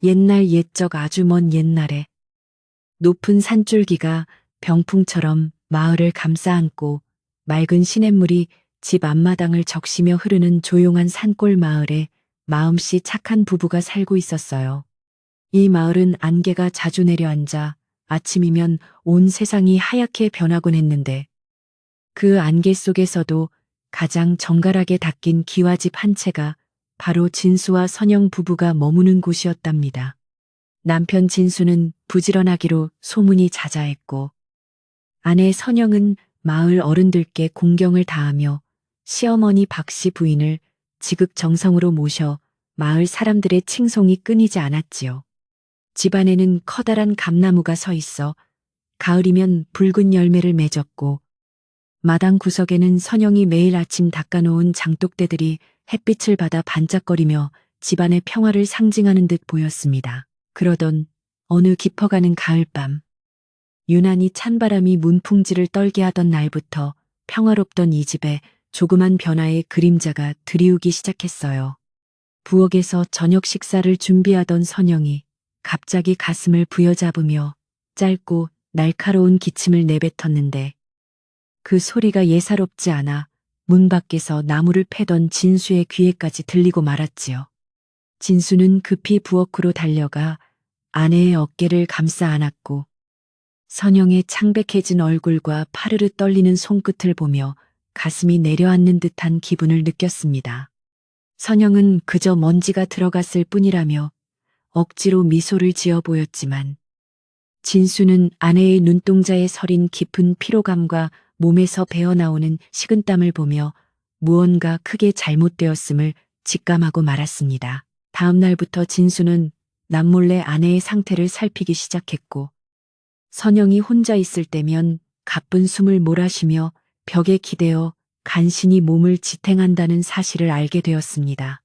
옛날 옛적 아주 먼 옛날에 높은 산줄기가 병풍처럼 마을을 감싸안고 맑은 시냇물이 집 앞마당을 적시며 흐르는 조용한 산골 마을에 마음씨 착한 부부가 살고 있었어요. 이 마을은 안개가 자주 내려앉아 아침이면 온 세상이 하얗게 변하곤 했는데 그 안개 속에서도 가장 정갈하게 닦인 기와집 한 채가 바로 진수와 선영 부부가 머무는 곳이었답니다. 남편 진수는 부지런하기로 소문이 자자했고 아내 선영은 마을 어른들께 공경을 다하며 시어머니 박씨 부인을 지극정성으로 모셔 마을 사람들의 칭송이 끊이지 않았지요. 집안에는 커다란 감나무가 서 있어 가을이면 붉은 열매를 맺었고 마당 구석에는 선영이 매일 아침 닦아놓은 장독대들이 햇빛을 받아 반짝거리며 집안의 평화를 상징하는 듯 보였습니다. 그러던 어느 깊어가는 가을밤, 유난히 찬바람이 문풍지를 떨게 하던 날부터 평화롭던 이 집에 조그만 변화의 그림자가 드리우기 시작했어요. 부엌에서 저녁 식사를 준비하던 선영이 갑자기 가슴을 부여잡으며 짧고 날카로운 기침을 내뱉었는데 그 소리가 예사롭지 않아 문 밖에서 나무를 패던 진수의 귀에까지 들리고 말았지요. 진수는 급히 부엌으로 달려가 아내의 어깨를 감싸 안았고 선영의 창백해진 얼굴과 파르르 떨리는 손끝을 보며 가슴이 내려앉는 듯한 기분을 느꼈습니다. 선영은 그저 먼지가 들어갔을 뿐이라며 억지로 미소를 지어 보였지만 진수는 아내의 눈동자에 서린 깊은 피로감과 몸에서 배어나오는 식은땀을 보며 무언가 크게 잘못되었음을 직감하고 말았습니다. 다음 날부터 진수는 남몰래 아내의 상태를 살피기 시작했고 선영이 혼자 있을 때면 가쁜 숨을 몰아쉬며 벽에 기대어 간신히 몸을 지탱한다는 사실을 알게 되었습니다.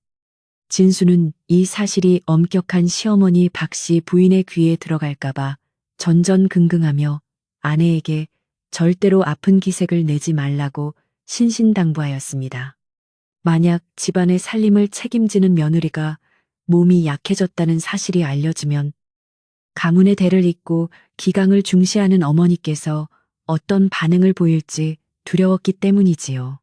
진수는 이 사실이 엄격한 시어머니 박씨 부인의 귀에 들어갈까봐 전전긍긍하며 아내에게 절대로 아픈 기색을 내지 말라고 신신당부하였습니다. 만약 집안의 살림을 책임지는 며느리가 몸이 약해졌다는 사실이 알려지면 가문의 대를 잇고 기강을 중시하는 어머니께서 어떤 반응을 보일지 두려웠기 때문이지요.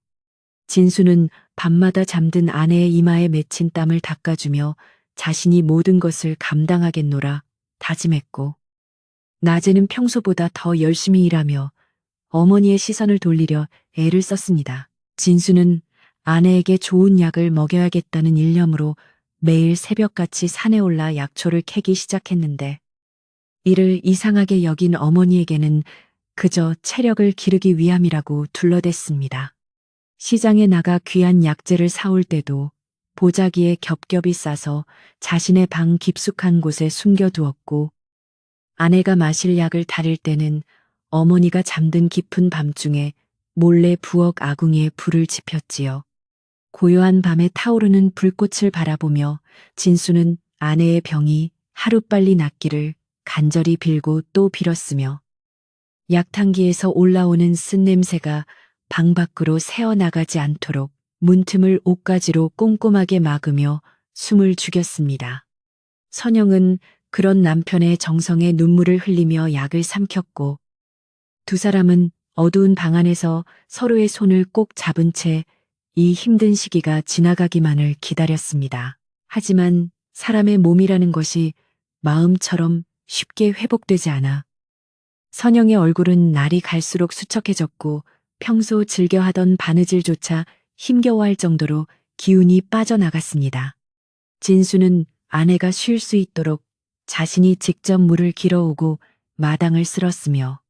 진수는 밤마다 잠든 아내의 이마에 맺힌 땀을 닦아주며 자신이 모든 것을 감당하겠노라 다짐했고 낮에는 평소보다 더 열심히 일하며 어머니의 시선을 돌리려 애를 썼습니다. 진수는 아내에게 좋은 약을 먹여야겠다는 일념으로 매일 새벽같이 산에 올라 약초를 캐기 시작했는데 이를 이상하게 여긴 어머니에게는 그저 체력을 기르기 위함이라고 둘러댔습니다. 시장에 나가 귀한 약재를 사올 때도 보자기에 겹겹이 싸서 자신의 방 깊숙한 곳에 숨겨두었고 아내가 마실 약을 다릴 때는 어머니가 잠든 깊은 밤중에 몰래 부엌 아궁이에 불을 지폈지요. 고요한 밤에 타오르는 불꽃을 바라보며 진수는 아내의 병이 하루빨리 낫기를 간절히 빌고 또 빌었으며 약탕기에서 올라오는 쓴냄새가 방 밖으로 새어나가지 않도록 문틈을 옷가지로 꼼꼼하게 막으며 숨을 죽였습니다. 선영은 그런 남편의 정성에 눈물을 흘리며 약을 삼켰고 두 사람은 어두운 방 안에서 서로의 손을 꼭 잡은 채 이 힘든 시기가 지나가기만을 기다렸습니다. 하지만 사람의 몸이라는 것이 마음처럼 쉽게 회복되지 않아 선영의 얼굴은 날이 갈수록 수척해졌고 평소 즐겨하던 바느질조차 힘겨워할 정도로 기운이 빠져나갔습니다. 진수는 아내가 쉴 수 있도록 자신이 직접 물을 길어오고 마당을 쓸었으며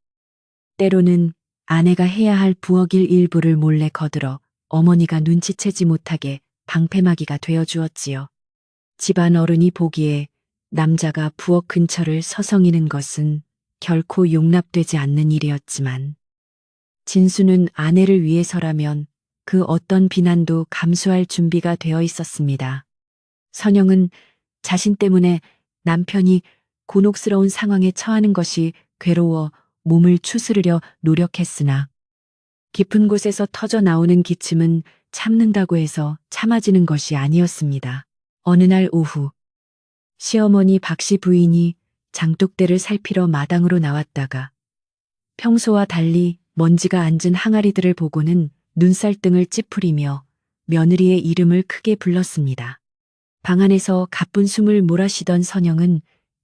때로는 아내가 해야 할 부엌일 일부를 몰래 거들어 어머니가 눈치채지 못하게 방패막이가 되어 주었지요. 집안 어른이 보기에 남자가 부엌 근처를 서성이는 것은 결코 용납되지 않는 일이었지만 진수는 아내를 위해서라면 그 어떤 비난도 감수할 준비가 되어 있었습니다. 선영은 자신 때문에 남편이 곤혹스러운 상황에 처하는 것이 괴로워 몸을 추스르려 노력했으나 깊은 곳에서 터져 나오는 기침은 참는다고 해서 참아지는 것이 아니었습니다. 어느 날 오후 시어머니 박씨 부인이 장독대를 살피러 마당으로 나왔다가 평소와 달리 먼지가 앉은 항아리들을 보고는 눈살등을 찌푸리며 며느리의 이름을 크게 불렀습니다. 방 안에서 가쁜 숨을 몰아쉬던 선영은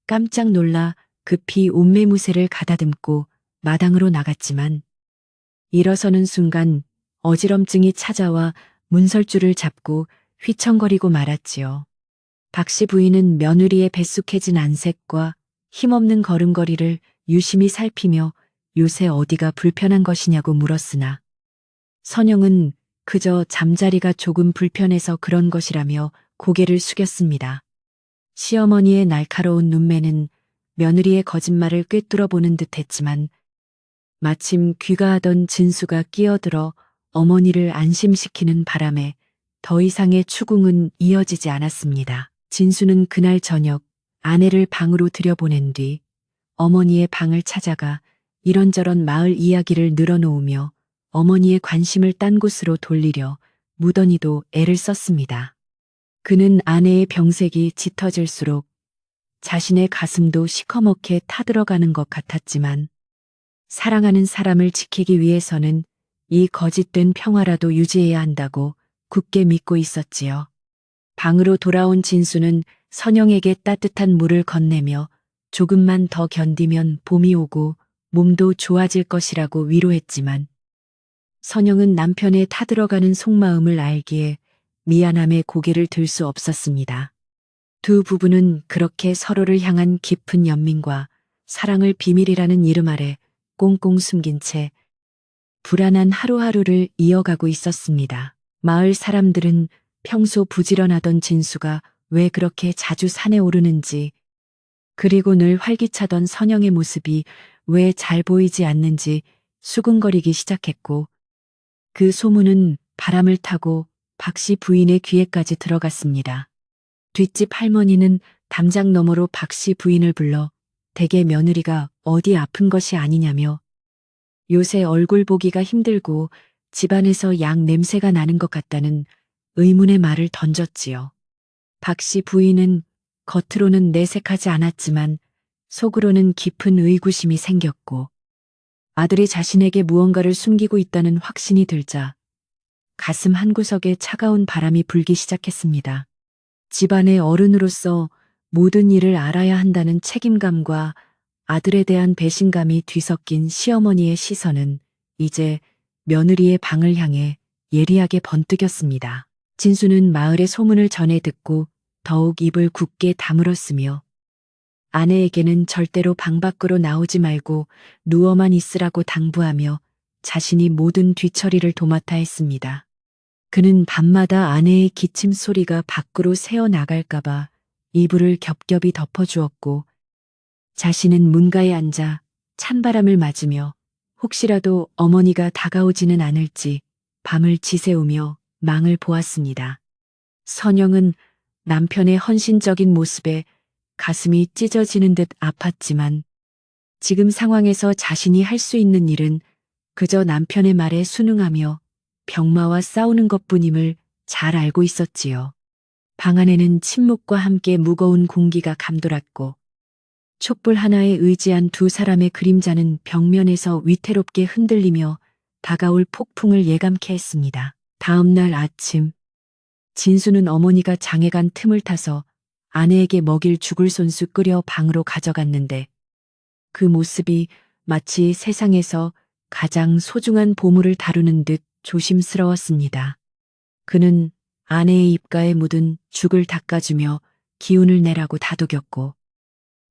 깜짝 놀라 급히 옷매무새를 가다듬고 마당으로 나갔지만 일어서는 순간 어지럼증이 찾아와 문설주를 잡고 휘청거리고 말았지요. 박씨 부인은 며느리의 뱃속해진 안색과 힘없는 걸음걸이를 유심히 살피며 요새 어디가 불편한 것이냐고 물었으나 선영은 그저 잠자리가 조금 불편해서 그런 것이라며 고개를 숙였습니다. 시어머니의 날카로운 눈매는 며느리의 거짓말을 꿰뚫어보는 듯했지만 마침 귀가하던 진수가 끼어들어 어머니를 안심시키는 바람에 더 이상의 추궁은 이어지지 않았습니다. 진수는 그날 저녁 아내를 방으로 들여보낸 뒤 어머니의 방을 찾아가 이런저런 마을 이야기를 늘어놓으며 어머니의 관심을 딴 곳으로 돌리려 무던히도 애를 썼습니다. 그는 아내의 병색이 짙어질수록 자신의 가슴도 시커멓게 타들어가는 것 같았지만 사랑하는 사람을 지키기 위해서는 이 거짓된 평화라도 유지해야 한다고 굳게 믿고 있었지요. 방으로 돌아온 진수는 선영에게 따뜻한 물을 건네며 조금만 더 견디면 봄이 오고 몸도 좋아질 것이라고 위로했지만 선영은 남편의 타들어가는 속마음을 알기에 미안함에 고개를 들 수 없었습니다. 두 부부는 그렇게 서로를 향한 깊은 연민과 사랑을 비밀이라는 이름 아래 꽁꽁 숨긴 채 불안한 하루하루를 이어가고 있었습니다. 마을 사람들은 평소 부지런하던 진수가 왜 그렇게 자주 산에 오르는지, 그리고 늘 활기차던 선영의 모습이 왜 잘 보이지 않는지 수군거리기 시작했고, 그 소문은 바람을 타고 박씨 부인의 귀에까지 들어갔습니다. 뒷집 할머니는 담장 너머로 박씨 부인을 불러 대개 며느리가 어디 아픈 것이 아니냐며 요새 얼굴 보기가 힘들고 집안에서 약 냄새가 나는 것 같다는 의문의 말을 던졌지요. 박씨 부인은 겉으로는 내색하지 않았지만 속으로는 깊은 의구심이 생겼고 아들이 자신에게 무언가를 숨기고 있다는 확신이 들자 가슴 한구석에 차가운 바람이 불기 시작했습니다. 집안의 어른으로서 모든 일을 알아야 한다는 책임감과 아들에 대한 배신감이 뒤섞인 시어머니의 시선은 이제 며느리의 방을 향해 예리하게 번뜩였습니다. 진수는 마을의 소문을 전해 듣고 더욱 입을 굳게 다물었으며 아내에게는 절대로 방 밖으로 나오지 말고 누워만 있으라고 당부하며 자신이 모든 뒤처리를 도맡아 했습니다. 그는 밤마다 아내의 기침 소리가 밖으로 새어나갈까봐 이불을 겹겹이 덮어주었고 자신은 문가에 앉아 찬바람을 맞으며 혹시라도 어머니가 다가오지는 않을지 밤을 지새우며 망을 보았습니다. 선영은 남편의 헌신적인 모습에 가슴이 찢어지는 듯 아팠지만 지금 상황에서 자신이 할 수 있는 일은 그저 남편의 말에 순응하며 병마와 싸우는 것뿐임을 잘 알고 있었지요. 방 안에는 침묵과 함께 무거운 공기가 감돌았고 촛불 하나에 의지한 두 사람의 그림자는 벽면에서 위태롭게 흔들리며 다가올 폭풍을 예감케 했습니다. 다음 날 아침 진수는 어머니가 장에 간 틈을 타서 아내에게 먹일 죽을 손수 끓여 방으로 가져갔는데 그 모습이 마치 세상에서 가장 소중한 보물을 다루는 듯 조심스러웠습니다. 그는 아내의 입가에 묻은 죽을 닦아주며 기운을 내라고 다독였고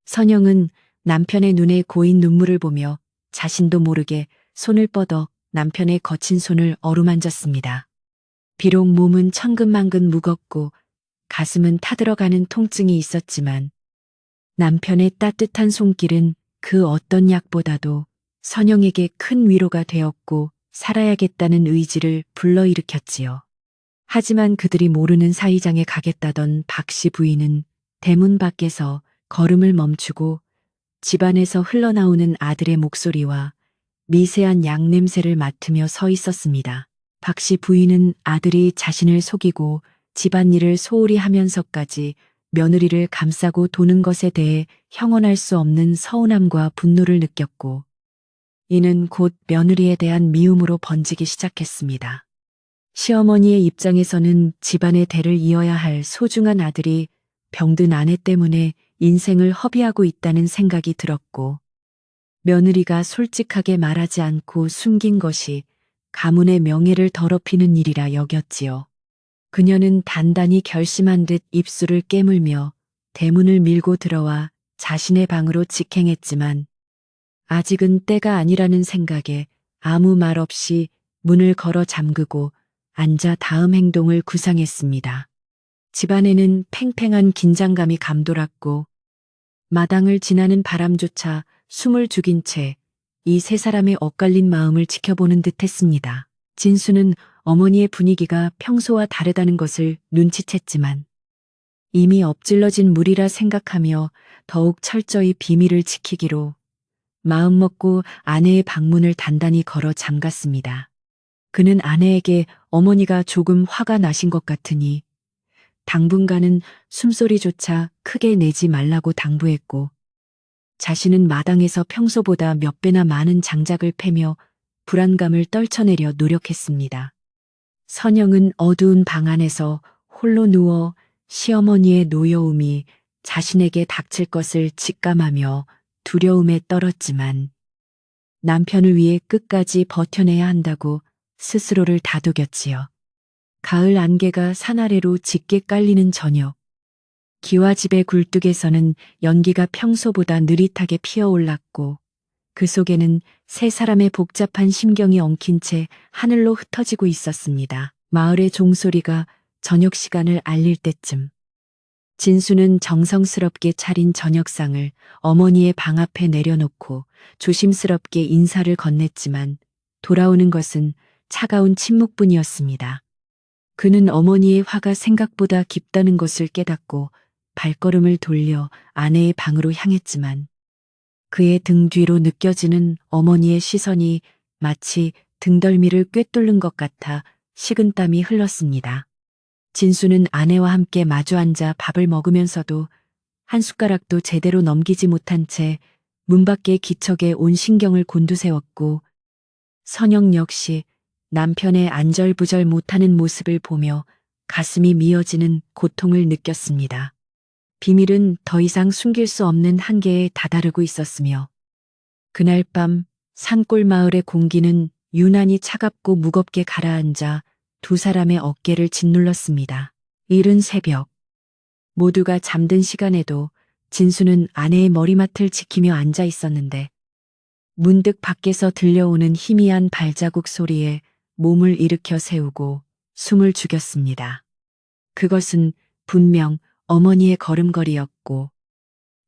선영은 남편의 눈에 고인 눈물을 보며 자신도 모르게 손을 뻗어 남편의 거친 손을 어루만졌습니다. 비록 몸은 천근만근 무겁고 가슴은 타들어가는 통증이 있었지만 남편의 따뜻한 손길은 그 어떤 약보다도 선영에게 큰 위로가 되었고 살아야겠다는 의지를 불러일으켰지요. 하지만 그들이 모르는 사이장에 가겠다던 박씨 부인은 대문 밖에서 걸음을 멈추고 집안에서 흘러나오는 아들의 목소리와 미세한 약 냄새를 맡으며 서 있었습니다. 박씨 부인은 아들이 자신을 속이고 집안일을 소홀히 하면서까지 며느리를 감싸고 도는 것에 대해 형언할 수 없는 서운함과 분노를 느꼈고, 이는 곧 며느리에 대한 미움으로 번지기 시작했습니다. 시어머니의 입장에서는 집안의 대를 이어야 할 소중한 아들이 병든 아내 때문에 인생을 허비하고 있다는 생각이 들었고, 며느리가 솔직하게 말하지 않고 숨긴 것이 가문의 명예를 더럽히는 일이라 여겼지요. 그녀는 단단히 결심한 듯 입술을 깨물며 대문을 밀고 들어와 자신의 방으로 직행했지만, 아직은 때가 아니라는 생각에 아무 말 없이 문을 걸어 잠그고 앉아 다음 행동을 구상했습니다. 집안에는 팽팽한 긴장감이 감돌았고, 마당을 지나는 바람조차 숨을 죽인 채 이 세 사람의 엇갈린 마음을 지켜보는 듯 했습니다. 진수는 어머니의 분위기가 평소와 다르다는 것을 눈치챘지만, 이미 엎질러진 물이라 생각하며 더욱 철저히 비밀을 지키기로 마음먹고 아내의 방문을 단단히 걸어 잠갔습니다. 그는 아내에게 어머니가 조금 화가 나신 것 같으니 당분간은 숨소리조차 크게 내지 말라고 당부했고, 자신은 마당에서 평소보다 몇 배나 많은 장작을 패며 불안감을 떨쳐내려 노력했습니다. 선영은 어두운 방 안에서 홀로 누워 시어머니의 노여움이 자신에게 닥칠 것을 직감하며 두려움에 떨었지만, 남편을 위해 끝까지 버텨내야 한다고 스스로를 다독였지요. 가을 안개가 산 아래로 짙게 깔리는 저녁, 기와집의 굴뚝에서는 연기가 평소보다 느릿하게 피어올랐고, 그 속에는 세 사람의 복잡한 심경이 엉킨 채 하늘로 흩어지고 있었습니다. 마을의 종소리가 저녁 시간을 알릴 때쯤, 진수는 정성스럽게 차린 저녁상을 어머니의 방 앞에 내려놓고 조심스럽게 인사를 건넸지만, 돌아오는 것은 차가운 침묵뿐이었습니다. 그는 어머니의 화가 생각보다 깊다는 것을 깨닫고 발걸음을 돌려 아내의 방으로 향했지만, 그의 등 뒤로 느껴지는 어머니의 시선이 마치 등덜미를 꿰뚫는 것 같아 식은땀이 흘렀습니다. 진수는 아내와 함께 마주 앉아 밥을 먹으면서도 한 숟가락도 제대로 넘기지 못한 채 문 밖의 기척에 온 신경을 곤두세웠고, 선영 역시 남편의 안절부절 못하는 모습을 보며 가슴이 미어지는 고통을 느꼈습니다. 비밀은 더 이상 숨길 수 없는 한계에 다다르고 있었으며, 그날 밤 산골 마을의 공기는 유난히 차갑고 무겁게 가라앉아 두 사람의 어깨를 짓눌렀습니다. 이른 새벽, 모두가 잠든 시간에도 진수는 아내의 머리맡을 지키며 앉아 있었는데, 문득 밖에서 들려오는 희미한 발자국 소리에 몸을 일으켜 세우고 숨을 죽였습니다. 그것은 분명 어머니의 걸음걸이였고,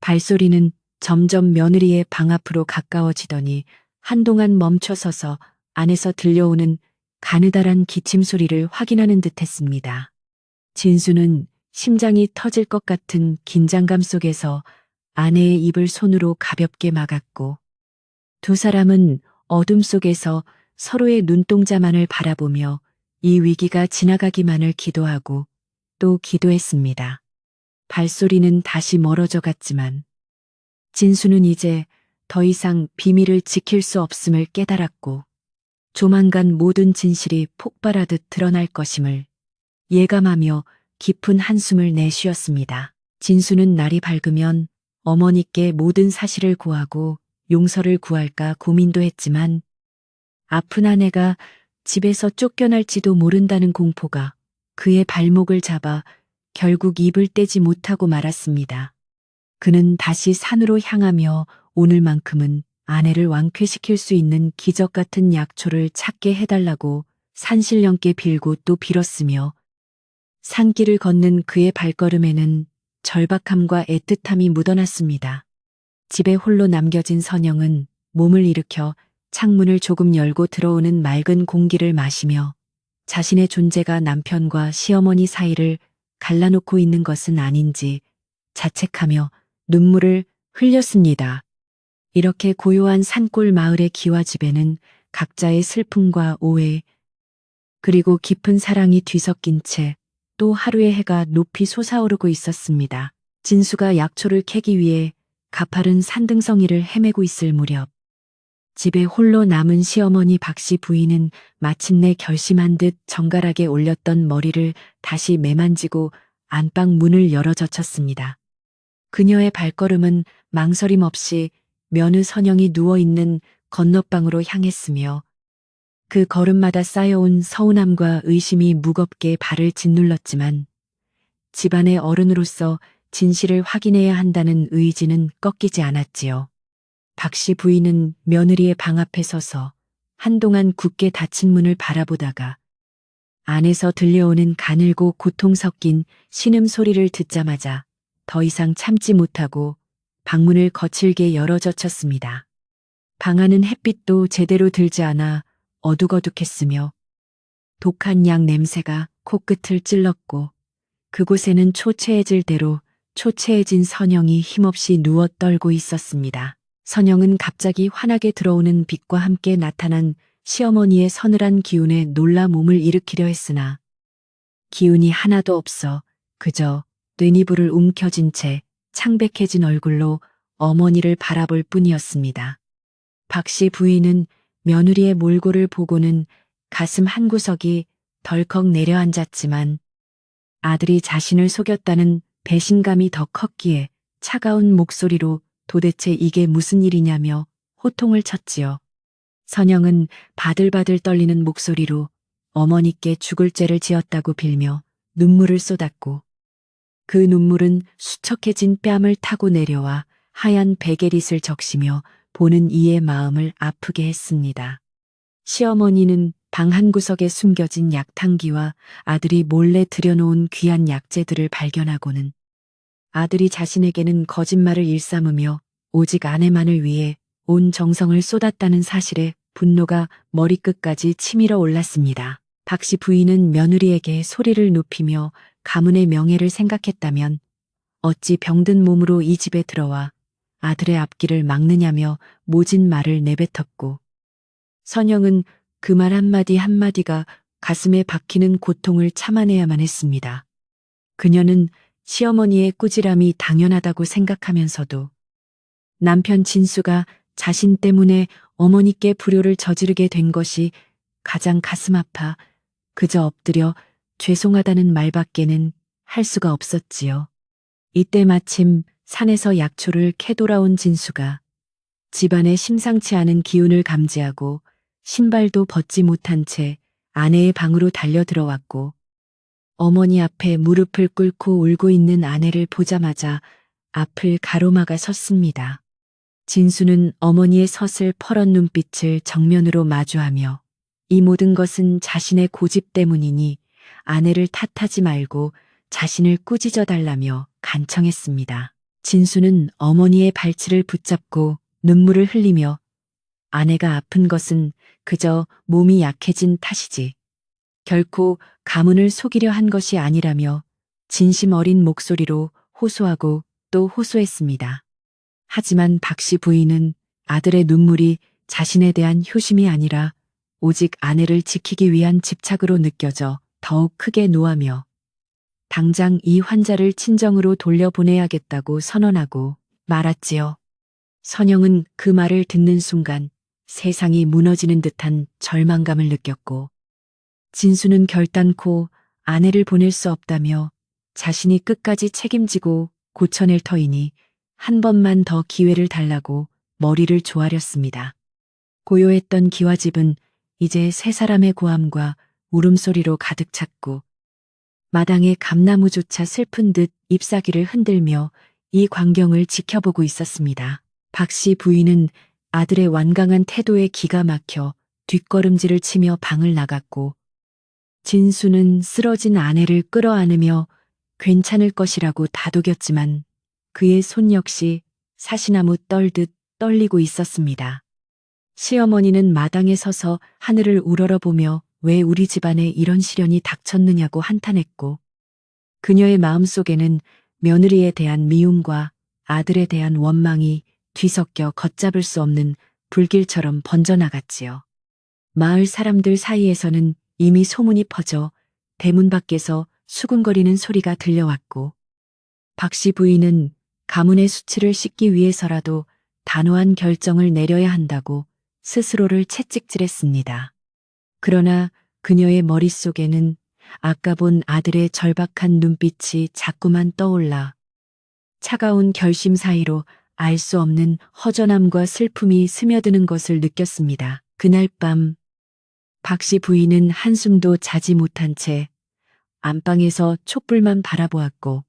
발소리는 점점 며느리의 방 앞으로 가까워지더니 한동안 멈춰서서 안에서 들려오는 가느다란 기침 소리를 확인하는 듯 했습니다. 진수는 심장이 터질 것 같은 긴장감 속에서 아내의 입을 손으로 가볍게 막았고, 두 사람은 어둠 속에서 서로의 눈동자만을 바라보며 이 위기가 지나가기만을 기도하고 또 기도했습니다. 발소리는 다시 멀어져 갔지만, 진수는 이제 더 이상 비밀을 지킬 수 없음을 깨달았고, 조만간 모든 진실이 폭발하듯 드러날 것임을 예감하며 깊은 한숨을 내쉬었습니다. 진수는 날이 밝으면 어머니께 모든 사실을 고하고 용서를 구할까 고민도 했지만, 아픈 아내가 집에서 쫓겨날지도 모른다는 공포가 그의 발목을 잡아 결국 입을 떼지 못하고 말았습니다. 그는 다시 산으로 향하며 오늘만큼은 아내를 완쾌시킬 수 있는 기적 같은 약초를 찾게 해달라고 산신령께 빌고 또 빌었으며, 산길을 걷는 그의 발걸음에는 절박함과 애틋함이 묻어났습니다. 집에 홀로 남겨진 선영은 몸을 일으켜 창문을 조금 열고 들어오는 맑은 공기를 마시며 자신의 존재가 남편과 시어머니 사이를 갈라놓고 있는 것은 아닌지 자책하며 눈물을 흘렸습니다. 이렇게 고요한 산골 마을의 기와집에는 각자의 슬픔과 오해, 그리고 깊은 사랑이 뒤섞인 채 또 하루의 해가 높이 솟아오르고 있었습니다. 진수가 약초를 캐기 위해 가파른 산등성이를 헤매고 있을 무렵 집에 홀로 남은 시어머니 박씨 부인은 마침내 결심한 듯 정갈하게 올렸던 머리를 다시 매만지고 안방 문을 열어 젖혔습니다. 그녀의 발걸음은 망설임 없이 며느 선영이 누워있는 건너방으로 향했으며 그 걸음마다 쌓여온 서운함과 의심이 무겁게 발을 짓눌렀지만 집안의 어른으로서 진실을 확인해야 한다는 의지는 꺾이지 않았지요. 박씨 부인은 며느리의 방 앞에 서서 한동안 굳게 닫힌 문을 바라보다가 안에서 들려오는 가늘고 고통 섞인 신음 소리를 듣자마자 더 이상 참지 못하고 방문을 거칠게 열어 젖혔습니다. 방 안은 햇빛도 제대로 들지 않아 어둑어둑했으며 독한 약 냄새가 코끝을 찔렀고 그곳에는 초췌해질 대로 초췌해진 선영이 힘없이 누워 떨고 있었습니다. 선영은 갑자기 환하게 들어오는 빛과 함께 나타난 시어머니의 서늘한 기운에 놀라 몸을 일으키려 했으나 기운이 하나도 없어 그저 뇌니부를 움켜쥔 채 창백해진 얼굴로 어머니를 바라볼 뿐이었습니다. 박씨 부인은 며느리의 몰골을 보고는 가슴 한구석이 덜컥 내려앉았지만 아들이 자신을 속였다는 배신감이 더 컸기에 차가운 목소리로 도대체 이게 무슨 일이냐며 호통을 쳤지요. 선영은 바들바들 떨리는 목소리로 어머니께 죽을 죄를 지었다고 빌며 눈물을 쏟았고 그 눈물은 수척해진 뺨을 타고 내려와 하얀 베개릿을 적시며 보는 이의 마음을 아프게 했습니다. 시어머니는 방 한구석에 숨겨진 약탕기와 아들이 몰래 들여놓은 귀한 약재들을 발견하고는 아들이 자신에게는 거짓말을 일삼으며 오직 아내만을 위해 온 정성을 쏟았다는 사실에 분노가 머리끝까지 치밀어 올랐습니다. 박씨 부인은 며느리에게 소리를 높이며 가문의 명예를 생각했다면 어찌 병든 몸으로 이 집에 들어와 아들의 앞길을 막느냐며 모진 말을 내뱉었고 선영은 그 말 한마디 한마디가 가슴에 박히는 고통을 참아내야만 했습니다. 그녀는 시어머니의 꾸지람이 당연하다고 생각하면서도 남편 진수가 자신 때문에 어머니께 불효를 저지르게 된 것이 가장 가슴 아파 그저 엎드려 죄송하다는 말밖에는 할 수가 없었지요. 이때 마침 산에서 약초를 캐 돌아온 진수가 집안에 심상치 않은 기운을 감지하고 신발도 벗지 못한 채 아내의 방으로 달려 들어왔고 어머니 앞에 무릎을 꿇고 울고 있는 아내를 보자마자 앞을 가로막아 섰습니다. 진수는 어머니의 서슬 퍼런 눈빛을 정면으로 마주하며 이 모든 것은 자신의 고집 때문이니 아내를 탓하지 말고 자신을 꾸짖어 달라며 간청했습니다. 진수는 어머니의 발치를 붙잡고 눈물을 흘리며 아내가 아픈 것은 그저 몸이 약해진 탓이지 결코 가문을 속이려 한 것이 아니라며 진심 어린 목소리로 호소하고 또 호소했습니다. 하지만 박씨 부인은 아들의 눈물이 자신에 대한 효심이 아니라 오직 아내를 지키기 위한 집착으로 느껴져 더욱 크게 노하며 당장 이 환자를 친정으로 돌려보내야겠다고 선언하고 말았지요. 선영은 그 말을 듣는 순간 세상이 무너지는 듯한 절망감을 느꼈고 진수는 결단코 아내를 보낼 수 없다며 자신이 끝까지 책임지고 고쳐낼 터이니 한 번만 더 기회를 달라고 머리를 조아렸습니다. 고요했던 기와집은 이제 세 사람의 고함과 울음소리로 가득 찼고 마당의 감나무조차 슬픈 듯 잎사귀를 흔들며 이 광경을 지켜보고 있었습니다. 박씨 부인은 아들의 완강한 태도에 기가 막혀 뒷걸음질을 치며 방을 나갔고 진수는 쓰러진 아내를 끌어안으며 괜찮을 것이라고 다독였지만 그의 손 역시 사시나무 떨듯 떨리고 있었습니다. 시어머니는 마당에 서서 하늘을 우러러보며 왜 우리 집안에 이런 시련이 닥쳤느냐고 한탄했고 그녀의 마음속에는 며느리에 대한 미움과 아들에 대한 원망이 뒤섞여 걷잡을 수 없는 불길처럼 번져나갔지요. 마을 사람들 사이에서는 이미 소문이 퍼져 대문 밖에서 수군거리는 소리가 들려왔고 박씨 부인은 가문의 수치를 씻기 위해서라도 단호한 결정을 내려야 한다고 스스로를 채찍질했습니다. 그러나 그녀의 머릿속에는 아까 본 아들의 절박한 눈빛이 자꾸만 떠올라 차가운 결심 사이로 알 수 없는 허전함과 슬픔이 스며드는 것을 느꼈습니다. 그날 밤 박씨 부인은 한숨도 자지 못한 채 안방에서 촛불만 바라보았고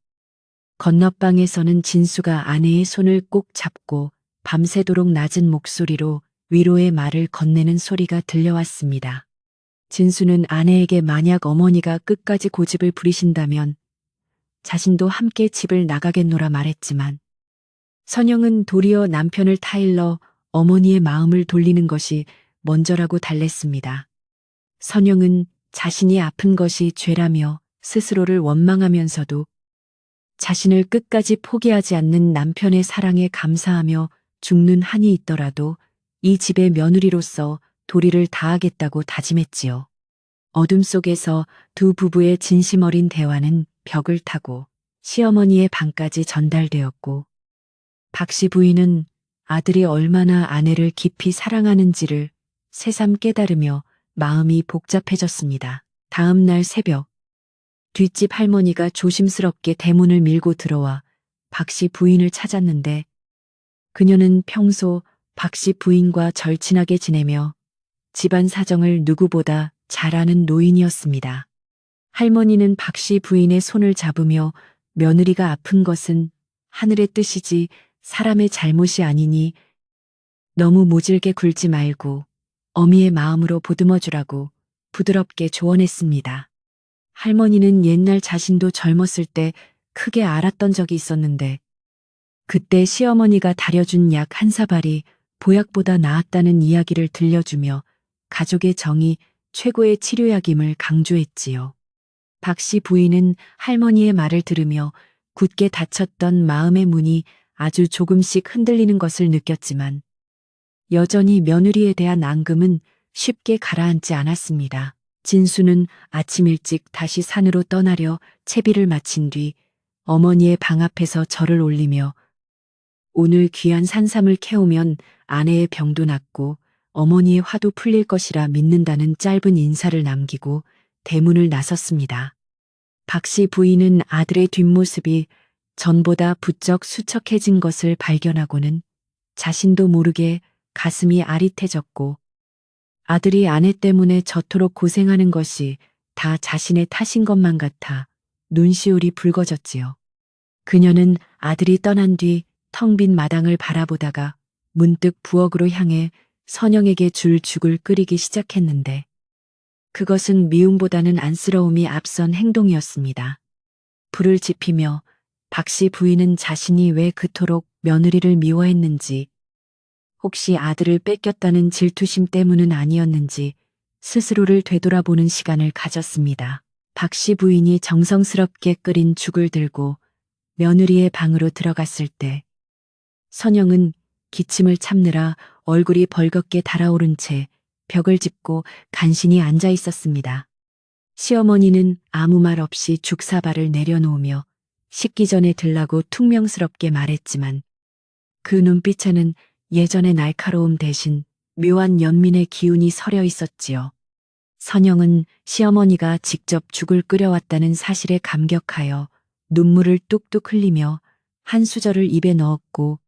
건너방에서는 진수가 아내의 손을 꼭 잡고 밤새도록 낮은 목소리로 위로의 말을 건네는 소리가 들려왔습니다. 진수는 아내에게 만약 어머니가 끝까지 고집을 부리신다면 자신도 함께 집을 나가겠노라 말했지만 선영은 도리어 남편을 타일러 어머니의 마음을 돌리는 것이 먼저라고 달랬습니다. 선영은 자신이 아픈 것이 죄라며 스스로를 원망하면서도 자신을 끝까지 포기하지 않는 남편의 사랑에 감사하며 죽는 한이 있더라도 이 집의 며느리로서 도리를 다하겠다고 다짐했지요. 어둠 속에서 두 부부의 진심 어린 대화는 벽을 타고 시어머니의 방까지 전달되었고 박씨 부인은 아들이 얼마나 아내를 깊이 사랑하는지를 새삼 깨달으며 마음이 복잡해졌습니다. 다음 날 새벽 뒷집 할머니가 조심스럽게 대문을 밀고 들어와 박씨 부인을 찾았는데 그녀는 평소 박씨 부인과 절친하게 지내며 집안 사정을 누구보다 잘 아는 노인이었습니다. 할머니는 박씨 부인의 손을 잡으며 며느리가 아픈 것은 하늘의 뜻이지 사람의 잘못이 아니니 너무 모질게 굴지 말고 어미의 마음으로 보듬어 주라고 부드럽게 조언했습니다. 할머니는 옛날 자신도 젊었을 때 크게 알았던 적이 있었는데 그때 시어머니가 다려준 약 한 사발이 보약보다 나았다는 이야기를 들려주며 가족의 정이 최고의 치료약임을 강조했지요. 박씨 부인은 할머니의 말을 들으며 굳게 닫혔던 마음의 문이 아주 조금씩 흔들리는 것을 느꼈지만 여전히 며느리에 대한 앙금은 쉽게 가라앉지 않았습니다. 진수는 아침 일찍 다시 산으로 떠나려 채비를 마친 뒤 어머니의 방 앞에서 절을 올리며 오늘 귀한 산삼을 캐오면 아내의 병도 낫고 어머니의 화도 풀릴 것이라 믿는다는 짧은 인사를 남기고 대문을 나섰습니다. 박씨 부인은 아들의 뒷모습이 전보다 부쩍 수척해진 것을 발견하고는 자신도 모르게 가슴이 아릿해졌고 아들이 아내 때문에 저토록 고생하는 것이 다 자신의 탓인 것만 같아 눈시울이 붉어졌지요. 그녀는 아들이 떠난 뒤 텅 빈 마당을 바라보다가 문득 부엌으로 향해 선영에게 줄 죽을 끓이기 시작했는데 그것은 미움보다는 안쓰러움이 앞선 행동이었습니다. 불을 지피며 박씨 부인은 자신이 왜 그토록 며느리를 미워했는지 혹시 아들을 뺏겼다는 질투심 때문은 아니었는지 스스로를 되돌아보는 시간을 가졌습니다. 박씨 부인이 정성스럽게 끓인 죽을 들고 며느리의 방으로 들어갔을 때 선영은 기침을 참느라 얼굴이 벌겋게 달아오른 채 벽을 짚고 간신히 앉아 있었습니다. 시어머니는 아무 말 없이 죽사발을 내려놓으며 식기 전에 들라고 퉁명스럽게 말했지만 그 눈빛에는 예전의 날카로움 대신 묘한 연민의 기운이 서려 있었지요. 선영은 시어머니가 직접 죽을 끓여왔다는 사실에 감격하여 눈물을 뚝뚝 흘리며 한 수저를 입에 넣었고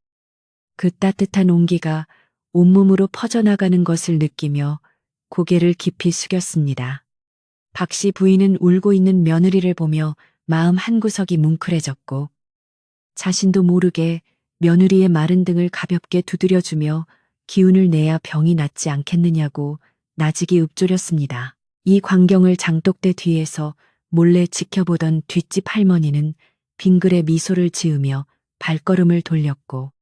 그 따뜻한 온기가 온몸으로 퍼져나가는 것을 느끼며 고개를 깊이 숙였습니다. 박씨 부인은 울고 있는 며느리를 보며 마음 한구석이 뭉클해졌고 자신도 모르게 며느리의 마른 등을 가볍게 두드려주며 기운을 내야 병이 낫지 않겠느냐고 나직이 읊조렸습니다. 이 광경을 장독대 뒤에서 몰래 지켜보던 뒷집 할머니는 빙글에 미소를 지으며 발걸음을 돌렸고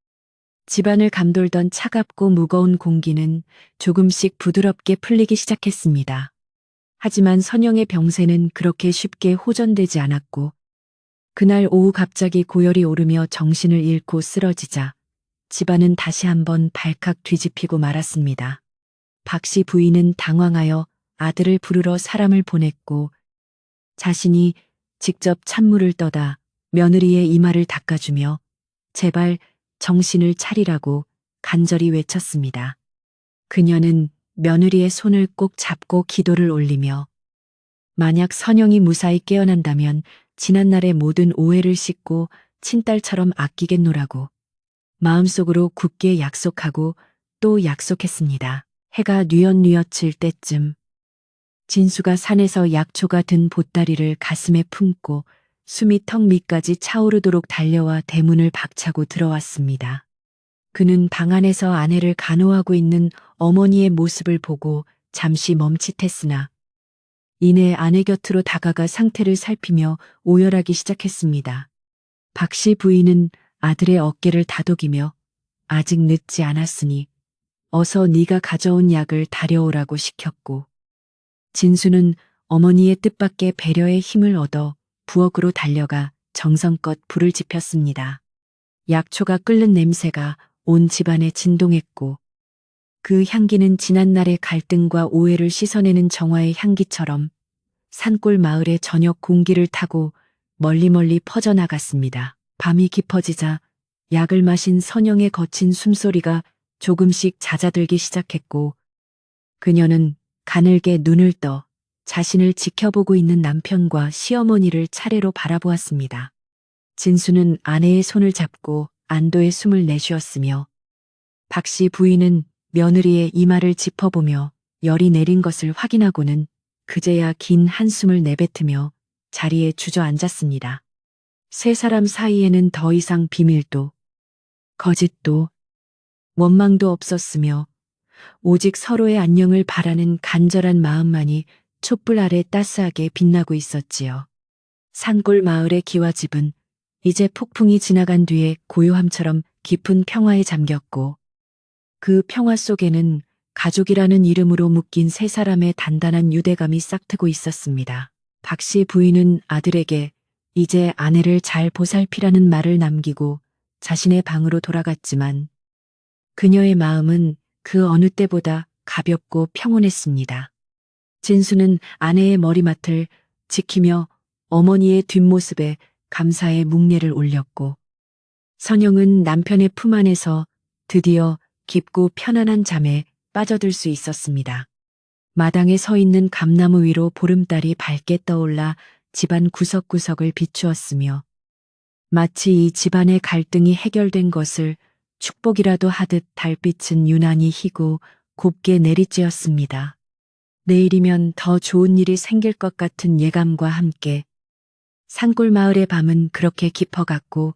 집안을 감돌던 차갑고 무거운 공기는 조금씩 부드럽게 풀리기 시작했습니다. 하지만 선영의 병세는 그렇게 쉽게 호전되지 않았고 그날 오후 갑자기 고열이 오르며 정신을 잃고 쓰러지자 집안은 다시 한번 발칵 뒤집히고 말았습니다. 박씨 부인은 당황하여 아들을 부르러 사람을 보냈고 자신이 직접 찬물을 떠다 며느리의 이마를 닦아주며 제발 정신을 차리라고 간절히 외쳤습니다. 그녀는 며느리의 손을 꼭 잡고 기도를 올리며 만약 선영이 무사히 깨어난다면 지난날의 모든 오해를 씻고 친딸처럼 아끼겠노라고 마음속으로 굳게 약속하고 또 약속했습니다. 해가 뉘엿뉘엿질 때쯤 진수가 산에서 약초가 든 보따리를 가슴에 품고 숨이 턱 밑까지 차오르도록 달려와 대문을 박차고 들어왔습니다. 그는 방 안에서 아내를 간호하고 있는 어머니의 모습을 보고 잠시 멈칫했으나 이내 아내 곁으로 다가가 상태를 살피며 오열하기 시작했습니다. 박 씨 부인은 아들의 어깨를 다독이며 아직 늦지 않았으니 어서 네가 가져온 약을 다려오라고 시켰고 진수는 어머니의 뜻밖의 배려에 힘을 얻어 부엌으로 달려가 정성껏 불을 지폈습니다. 약초가 끓는 냄새가 온 집안에 진동했고 그 향기는 지난날의 갈등과 오해를 씻어내는 정화의 향기처럼 산골 마을의 저녁 공기를 타고 멀리 퍼져나갔습니다. 밤이 깊어지자 약을 마신 선영의 거친 숨소리가 조금씩 잦아들기 시작했고 그녀는 가늘게 눈을 떠 자신을 지켜보고 있는 남편과 시어머니를 차례로 바라보았습니다. 진수는 아내의 손을 잡고 안도의 숨을 내쉬었으며 박 씨 부인은 며느리의 이마를 짚어보며 열이 내린 것을 확인하고는 그제야 긴 한숨을 내뱉으며 자리에 주저앉았습니다. 세 사람 사이에는 더 이상 비밀도 거짓도 원망도 없었으며 오직 서로의 안녕을 바라는 간절한 마음만이 촛불 아래 따스하게 빛나고 있었지요. 산골 마을의 기와집은 이제 폭풍이 지나간 뒤에 고요함처럼 깊은 평화에 잠겼고 그 평화 속에는 가족이라는 이름으로 묶인 세 사람의 단단한 유대감이 싹트고 있었습니다. 박 씨 부인은 아들에게 이제 아내를 잘 보살피라는 말을 남기고 자신의 방으로 돌아갔지만 그녀의 마음은 그 어느 때보다 가볍고 평온했습니다. 진수는 아내의 머리맡을 지키며 어머니의 뒷모습에 감사의 묵례를 올렸고 선영은 남편의 품 안에서 드디어 깊고 편안한 잠에 빠져들 수 있었습니다. 마당에 서 있는 감나무 위로 보름달이 밝게 떠올라 집안 구석구석을 비추었으며 마치 이 집안의 갈등이 해결된 것을 축복이라도 하듯 달빛은 유난히 희고 곱게 내리쬐었습니다. 내일이면 더 좋은 일이 생길 것 같은 예감과 함께 산골 마을의 밤은 그렇게 깊어갔고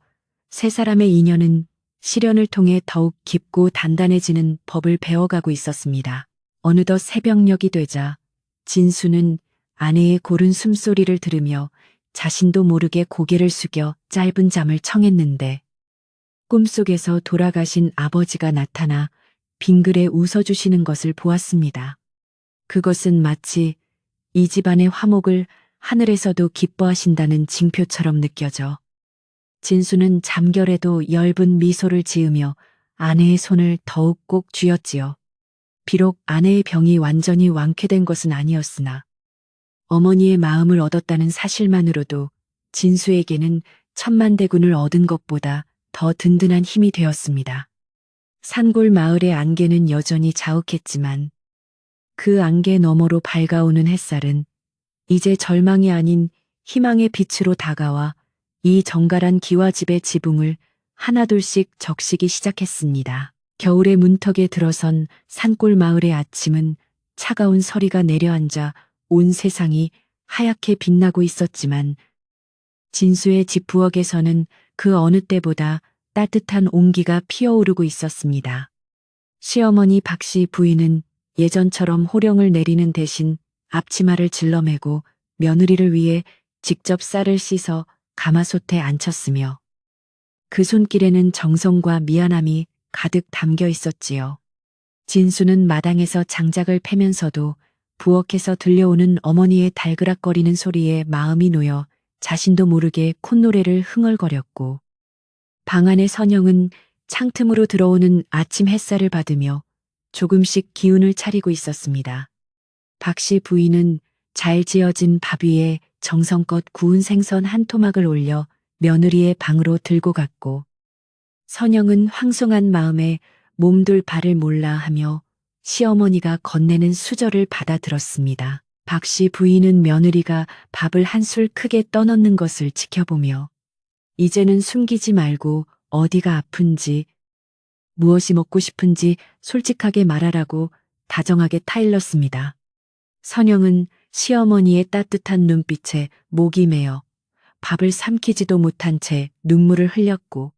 세 사람의 인연은 시련을 통해 더욱 깊고 단단해지는 법을 배워가고 있었습니다. 어느덧 새벽녘이 되자 진수는 아내의 고른 숨소리를 들으며 자신도 모르게 고개를 숙여 짧은 잠을 청했는데 꿈속에서 돌아가신 아버지가 나타나 빙그레 웃어주시는 것을 보았습니다. 그것은 마치 이 집안의 화목을 하늘에서도 기뻐하신다는 징표처럼 느껴져 진수는 잠결에도 엷은 미소를 지으며 아내의 손을 더욱 꼭 쥐었지요. 비록 아내의 병이 완전히 완쾌된 것은 아니었으나 어머니의 마음을 얻었다는 사실만으로도 진수에게는 천만대군을 얻은 것보다 더 든든한 힘이 되었습니다. 산골 마을의 안개는 여전히 자욱했지만 그 안개 너머로 밝아오는 햇살은 이제 절망이 아닌 희망의 빛으로 다가와 이 정갈한 기와집의 지붕을 하나둘씩 적시기 시작했습니다. 겨울의 문턱에 들어선 산골 마을의 아침은 차가운 서리가 내려앉아 온 세상이 하얗게 빛나고 있었지만 진수의 집 부엌에서는 그 어느 때보다 따뜻한 온기가 피어오르고 있었습니다. 시어머니 박 씨 부인은 예전처럼 호령을 내리는 대신 앞치마를 질러매고 며느리를 위해 직접 쌀을 씻어 가마솥에 앉혔으며 그 손길에는 정성과 미안함이 가득 담겨 있었지요. 진수는 마당에서 장작을 패면서도 부엌에서 들려오는 어머니의 달그락거리는 소리에 마음이 놓여 자신도 모르게 콧노래를 흥얼거렸고 방 안의 선영은 창틈으로 들어오는 아침 햇살을 받으며 조금씩 기운을 차리고 있었습니다. 박 씨 부인은 잘 지어진 밥 위에 정성껏 구운 생선 한 토막을 올려 며느리의 방으로 들고 갔고, 선영은 황송한 마음에 몸둘 바를 몰라 하며 시어머니가 건네는 수저를 받아들었습니다. 박씨 부인은 며느리가 밥을 한술 크게 떠넣는 것을 지켜보며 이제는 숨기지 말고 어디가 아픈지, 무엇이 먹고 싶은지 솔직하게 말하라고 다정하게 타일렀습니다. 선영은 시어머니의 따뜻한 눈빛에 목이 메어 밥을 삼키지도 못한 채 눈물을 흘렸고,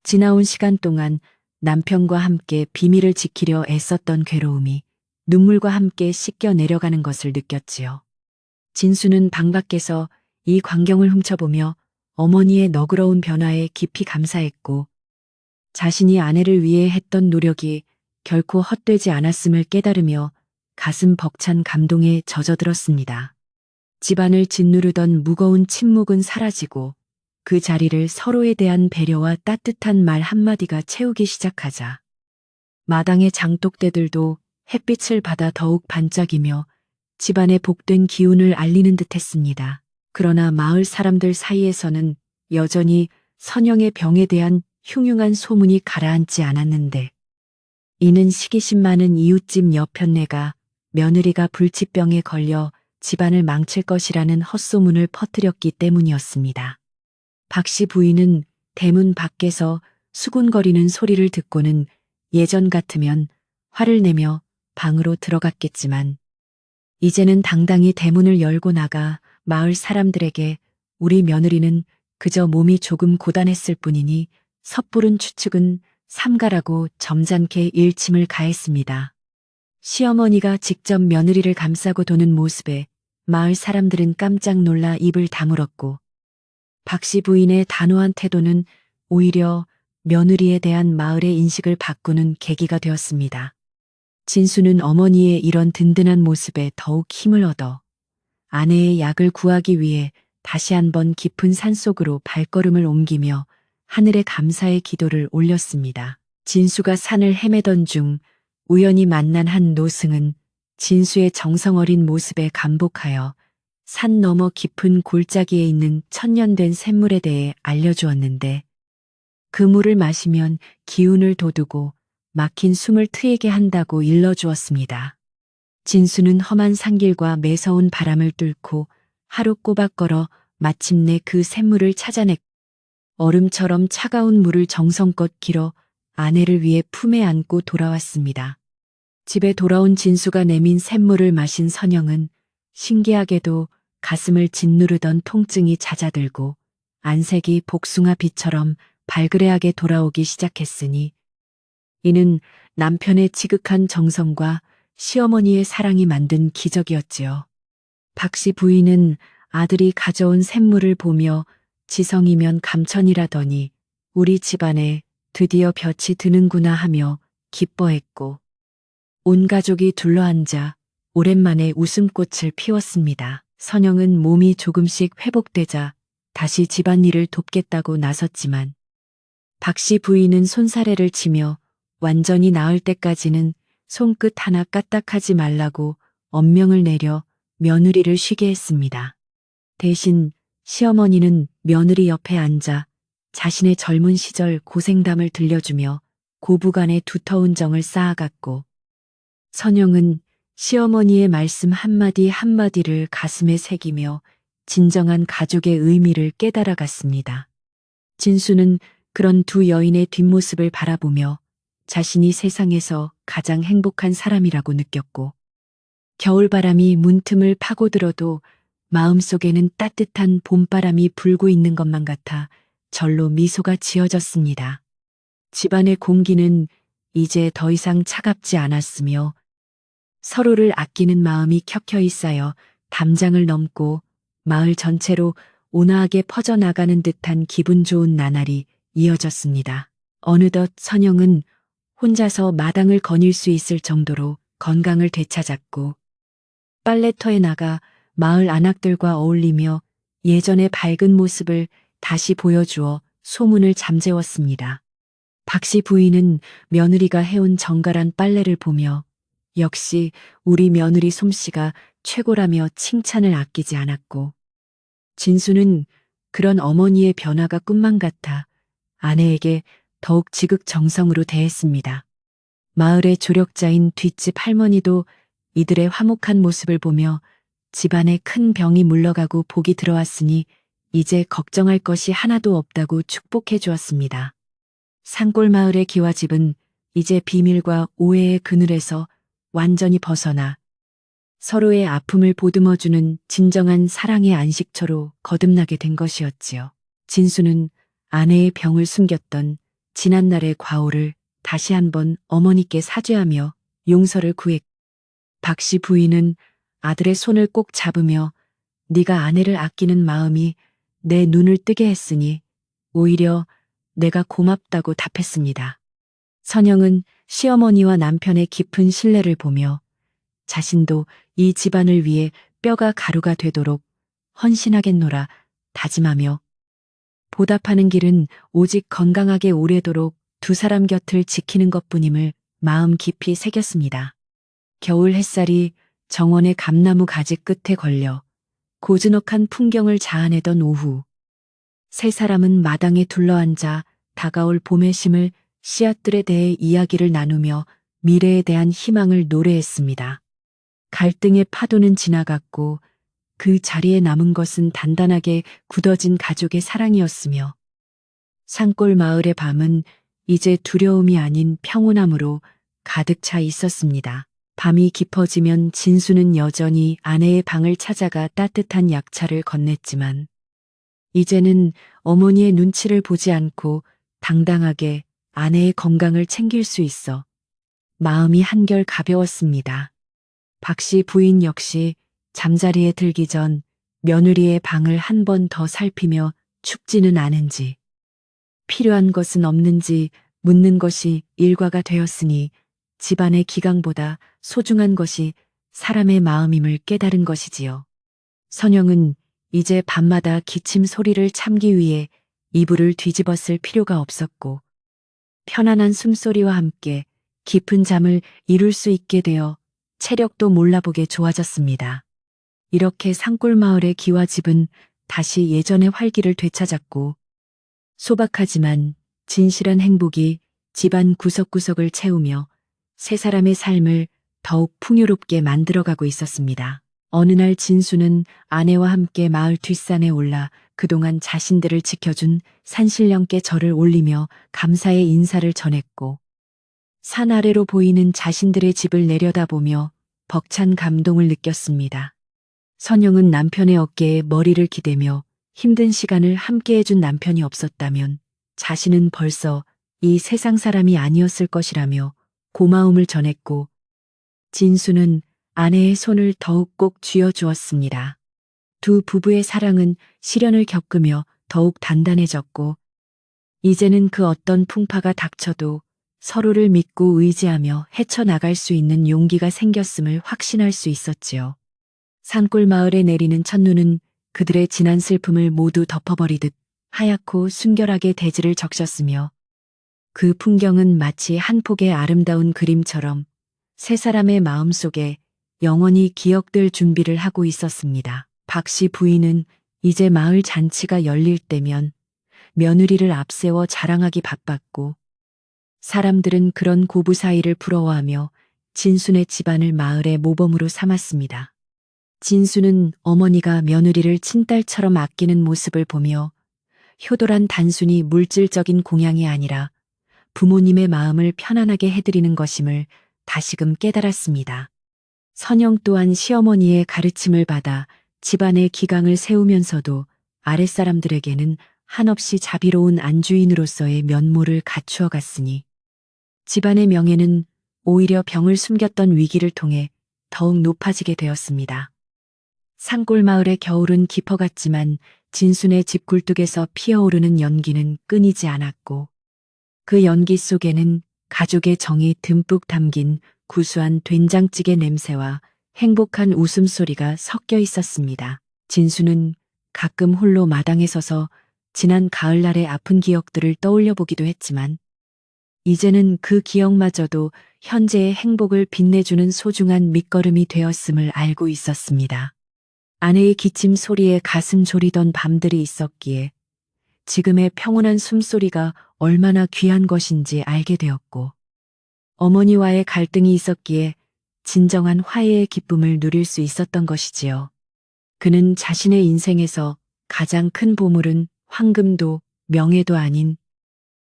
지나온 시간 동안 남편과 함께 비밀을 지키려 애썼던 괴로움이 눈물과 함께 씻겨 내려가는 것을 느꼈지요. 진수는 방 밖에서 이 광경을 훔쳐보며 어머니의 너그러운 변화에 깊이 감사했고, 자신이 아내를 위해 했던 노력이 결코 헛되지 않았음을 깨달으며 가슴 벅찬 감동에 젖어들었습니다. 집안을 짓누르던 무거운 침묵은 사라지고 그 자리를 서로에 대한 배려와 따뜻한 말 한마디가 채우기 시작하자 마당의 장독대들도 햇빛을 받아 더욱 반짝이며 집안의 복된 기운을 알리는 듯했습니다. 그러나 마을 사람들 사이에서는 여전히 선영의 병에 대한 흉흉한 소문이 가라앉지 않았는데, 이는 시기심 많은 이웃집 여편네가 며느리가 불치병에 걸려 집안을 망칠 것이라는 헛소문을 퍼뜨렸기 때문이었습니다. 박씨 부인은 대문 밖에서 수군거리는 소리를 듣고는 예전 같으면 화를 내며 방으로 들어갔겠지만, 이제는 당당히 대문을 열고 나가 마을 사람들에게 우리 며느리는 그저 몸이 조금 고단했을 뿐이니 섣부른 추측은 삼가라고 점잖게 일침을 가했습니다. 시어머니가 직접 며느리를 감싸고 도는 모습에 마을 사람들은 깜짝 놀라 입을 다물었고, 박씨 부인의 단호한 태도는 오히려 며느리에 대한 마을의 인식을 바꾸는 계기가 되었습니다. 진수는 어머니의 이런 든든한 모습에 더욱 힘을 얻어 아내의 약을 구하기 위해 다시 한번 깊은 산속으로 발걸음을 옮기며 하늘에 감사의 기도를 올렸습니다. 진수가 산을 헤매던 중 우연히 만난 한 노승은 진수의 정성 어린 모습에 감복하여 산 너머 깊은 골짜기에 있는 천년된 샘물에 대해 알려주었는데, 그 물을 마시면 기운을 돋우고 막힌 숨을 트이게 한다고 일러주었습니다. 진수는 험한 산길과 매서운 바람을 뚫고 하루 꼬박 걸어 마침내 그 샘물을 찾아냈고, 얼음처럼 차가운 물을 정성껏 길어 아내를 위해 품에 안고 돌아왔습니다. 집에 돌아온 진수가 내민 샘물을 마신 선영은 신기하게도 가슴을 짓누르던 통증이 잦아들고 안색이 복숭아빛처럼 발그레하게 돌아오기 시작했으니, 이는 남편의 지극한 정성과 시어머니의 사랑이 만든 기적이었지요. 박씨 부인은 아들이 가져온 샘물을 보며 지성이면 감천이라더니 우리 집안에 드디어 볕이 드는구나 하며 기뻐했고, 온 가족이 둘러앉아 오랜만에 웃음꽃을 피웠습니다. 선영은 몸이 조금씩 회복되자 다시 집안일을 돕겠다고 나섰지만, 박씨 부인은 손사래를 치며 완전히 나을 때까지는 손끝 하나 까딱하지 말라고 엄명을 내려 며느리를 쉬게 했습니다. 대신 시어머니는 며느리 옆에 앉아 자신의 젊은 시절 고생담을 들려주며 고부간의 두터운 정을 쌓아갔고, 선영은 시어머니의 말씀 한마디 한마디를 가슴에 새기며 진정한 가족의 의미를 깨달아갔습니다. 진수는 그런 두 여인의 뒷모습을 바라보며 자신이 세상에서 가장 행복한 사람이라고 느꼈고, 겨울바람이 문틈을 파고들어도 마음속에는 따뜻한 봄바람이 불고 있는 것만 같아 절로 미소가 지어졌습니다. 집안의 공기는 이제 더 이상 차갑지 않았으며 서로를 아끼는 마음이 켜켜이 쌓여 담장을 넘고 마을 전체로 온화하게 퍼져나가는 듯한 기분 좋은 나날이 이어졌습니다. 어느덧 선영은 혼자서 마당을 거닐 수 있을 정도로 건강을 되찾았고, 빨래터에 나가 마을 안악들과 어울리며 예전의 밝은 모습을 다시 보여주어 소문을 잠재웠습니다. 박씨 부인은 며느리가 해온 정갈한 빨래를 보며 역시 우리 며느리 솜씨가 최고라며 칭찬을 아끼지 않았고, 진수는 그런 어머니의 변화가 꿈만 같아 아내에게 더욱 지극정성으로 대했습니다. 마을의 조력자인 뒷집 할머니도 이들의 화목한 모습을 보며 집안에 큰 병이 물러가고 복이 들어왔으니 이제 걱정할 것이 하나도 없다고 축복해 주었습니다. 산골 마을의 기와집은 이제 비밀과 오해의 그늘에서 완전히 벗어나 서로의 아픔을 보듬어주는 진정한 사랑의 안식처로 거듭나게 된 것이었지요. 진수는 아내의 병을 숨겼던 지난날의 과오를 다시 한번 어머니께 사죄하며 용서를 구했고, 박씨 부인은 아들의 손을 꼭 잡으며 네가 아내를 아끼는 마음이 내 눈을 뜨게 했으니 오히려 내가 고맙다고 답했습니다. 선영은 시어머니와 남편의 깊은 신뢰를 보며 자신도 이 집안을 위해 뼈가 가루가 되도록 헌신하겠노라 다짐하며 보답하는 길은 오직 건강하게 오래도록 두 사람 곁을 지키는 것뿐임을 마음 깊이 새겼습니다. 겨울 햇살이 정원의 감나무 가지 끝에 걸려 고즈넉한 풍경을 자아내던 오후, 세 사람은 마당에 둘러앉아 다가올 봄의 심을 씨앗들에 대해 이야기를 나누며 미래에 대한 희망을 노래했습니다. 갈등의 파도는 지나갔고 그 자리에 남은 것은 단단하게 굳어진 가족의 사랑이었으며 산골 마을의 밤은 이제 두려움이 아닌 평온함으로 가득 차 있었습니다. 밤이 깊어지면 진수는 여전히 아내의 방을 찾아가 따뜻한 약차를 건넸지만 이제는 어머니의 눈치를 보지 않고 당당하게 아내의 건강을 챙길 수 있어 마음이 한결 가벼웠습니다. 박씨 부인 역시 잠자리에 들기 전 며느리의 방을 한 번 더 살피며 춥지는 않은지, 필요한 것은 없는지 묻는 것이 일과가 되었으니 집안의 기강보다 소중한 것이 사람의 마음임을 깨달은 것이지요. 선영은 이제 밤마다 기침 소리를 참기 위해 이불을 뒤집었을 필요가 없었고 편안한 숨소리와 함께 깊은 잠을 이룰 수 있게 되어 체력도 몰라보게 좋아졌습니다. 이렇게 산골 마을의 기와집은 다시 예전의 활기를 되찾았고 소박하지만 진실한 행복이 집안 구석구석을 채우며 세 사람의 삶을 더욱 풍요롭게 만들어가고 있었습니다. 어느 날 진수는 아내와 함께 마을 뒷산에 올라 그동안 자신들을 지켜준 산신령께 절을 올리며 감사의 인사를 전했고 산 아래로 보이는 자신들의 집을 내려다보며 벅찬 감동을 느꼈습니다. 선영은 남편의 어깨에 머리를 기대며 힘든 시간을 함께 해준 남편이 없었다면 자신은 벌써 이 세상 사람이 아니었을 것이라며 고마움을 전했고 진수는 아내의 손을 더욱 꼭 쥐어주었습니다. 두 부부의 사랑은 시련을 겪으며 더욱 단단해졌고 이제는 그 어떤 풍파가 닥쳐도 서로를 믿고 의지하며 헤쳐나갈 수 있는 용기가 생겼음을 확신할 수 있었지요. 산골 마을에 내리는 첫눈은 그들의 지난 슬픔을 모두 덮어버리듯 하얗고 순결하게 대지를 적셨으며 그 풍경은 마치 한 폭의 아름다운 그림처럼 세 사람의 마음속에 영원히 기억될 준비를 하고 있었습니다. 박씨 부인은 이제 마을 잔치가 열릴 때면 며느리를 앞세워 자랑하기 바빴고 사람들은 그런 고부 사이를 부러워하며 진순의 집안을 마을의 모범으로 삼았습니다. 진수는 어머니가 며느리를 친딸처럼 아끼는 모습을 보며 효도란 단순히 물질적인 공양이 아니라 부모님의 마음을 편안하게 해드리는 것임을 다시금 깨달았습니다. 선영 또한 시어머니의 가르침을 받아 집안의 기강을 세우면서도 아랫사람들에게는 한없이 자비로운 안주인으로서의 면모를 갖추어 갔으니 집안의 명예는 오히려 병을 숨겼던 위기를 통해 더욱 높아지게 되었습니다. 산골 마을의 겨울은 깊어갔지만 진순의 집 굴뚝에서 피어오르는 연기는 끊이지 않았고 그 연기 속에는 가족의 정이 듬뿍 담긴 구수한 된장찌개 냄새와 행복한 웃음소리가 섞여 있었습니다. 진수는 가끔 홀로 마당에 서서 지난 가을날의 아픈 기억들을 떠올려 보기도 했지만 이제는 그 기억마저도 현재의 행복을 빛내주는 소중한 밑거름이 되었음을 알고 있었습니다. 아내의 기침 소리에 가슴 졸이던 밤들이 있었기에 지금의 평온한 숨소리가 얼마나 귀한 것인지 알게 되었고, 어머니와의 갈등이 있었기에 진정한 화해의 기쁨을 누릴 수 있었던 것이지요. 그는 자신의 인생에서 가장 큰 보물은 황금도 명예도 아닌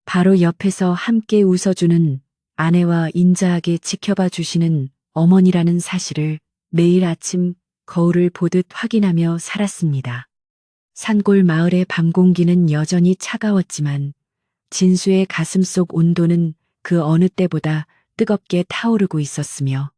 바로 옆에서 함께 웃어주는 아내와 인자하게 지켜봐 주시는 어머니라는 사실을 매일 아침 거울을 보듯 확인하며 살았습니다. 산골 마을의 밤 공기는 여전히 차가웠지만 진수의 가슴속 온도는 그 어느 때보다 뜨겁게 타오르고 있었으며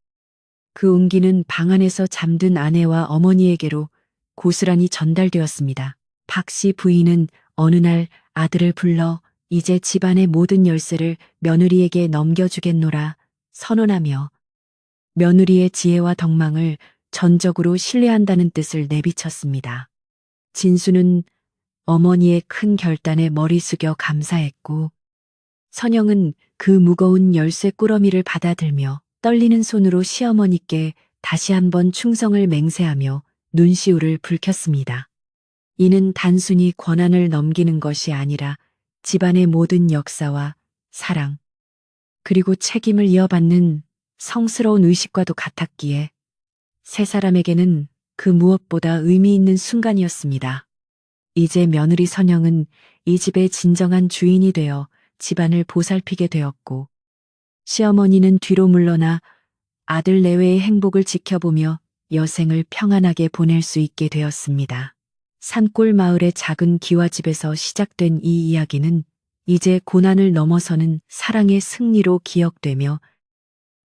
그 온기는 방 안에서 잠든 아내와 어머니에게로 고스란히 전달되었습니다. 박씨 부인은 어느 날 아들을 불러 이제 집안의 모든 열쇠를 며느리에게 넘겨주겠노라 선언하며 며느리의 지혜와 덕망을 전적으로 신뢰한다는 뜻을 내비쳤습니다. 진수는 어머니의 큰 결단에 머리 숙여 감사했고, 선영은 그 무거운 열쇠 꾸러미를 받아들며 떨리는 손으로 시어머니께 다시 한번 충성을 맹세하며 눈시울을 붉혔습니다. 이는 단순히 권한을 넘기는 것이 아니라 집안의 모든 역사와 사랑, 그리고 책임을 이어받는 성스러운 의식과도 같았기에 세 사람에게는 그 무엇보다 의미 있는 순간이었습니다. 이제 며느리 선영은 이 집의 진정한 주인이 되어 집안을 보살피게 되었고, 시어머니는 뒤로 물러나 아들 내외의 행복을 지켜보며 여생을 평안하게 보낼 수 있게 되었습니다. 산골 마을의 작은 기와집에서 시작된 이 이야기는 이제 고난을 넘어서는 사랑의 승리로 기억되며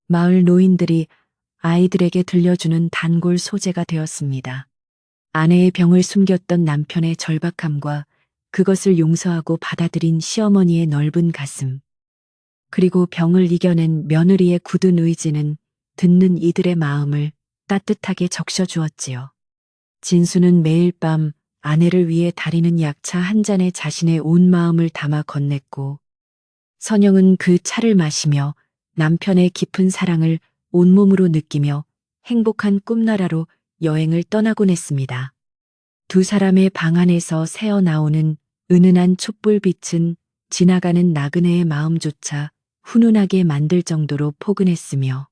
마을 노인들이 아이들에게 들려주는 단골 소재가 되었습니다. 아내의 병을 숨겼던 남편의 절박함과 그것을 용서하고 받아들인 시어머니의 넓은 가슴, 그리고 병을 이겨낸 며느리의 굳은 의지는 듣는 이들의 마음을 따뜻하게 적셔주었지요. 진수는 매일 밤 아내를 위해 다리는 약차 한 잔에 자신의 온 마음을 담아 건넸고, 선영은 그 차를 마시며 남편의 깊은 사랑을 온몸으로 느끼며 행복한 꿈나라로 여행을 떠나곤 했습니다. 두 사람의 방 안에서 새어나오는 은은한 촛불빛은 지나가는 나그네의 마음조차 훈훈하게 만들 정도로 포근했으며,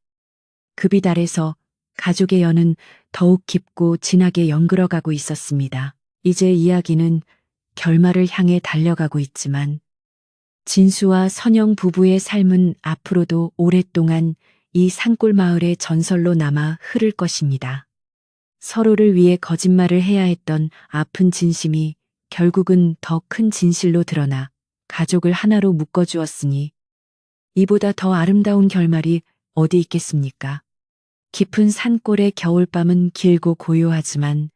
그 빛 아래서 가족의 연은 더욱 깊고 진하게 연그러가고 있었습니다. 이제 이야기는 결말을 향해 달려가고 있지만 진수와 선영 부부의 삶은 앞으로도 오랫동안 이 산골 마을의 전설로 남아 흐를 것입니다. 서로를 위해 거짓말을 해야 했던 아픈 진심이 결국은 더 큰 진실로 드러나 가족을 하나로 묶어주었으니 이보다 더 아름다운 결말이 어디 있겠습니까? 깊은 산골의 겨울밤은 길고 고요하지만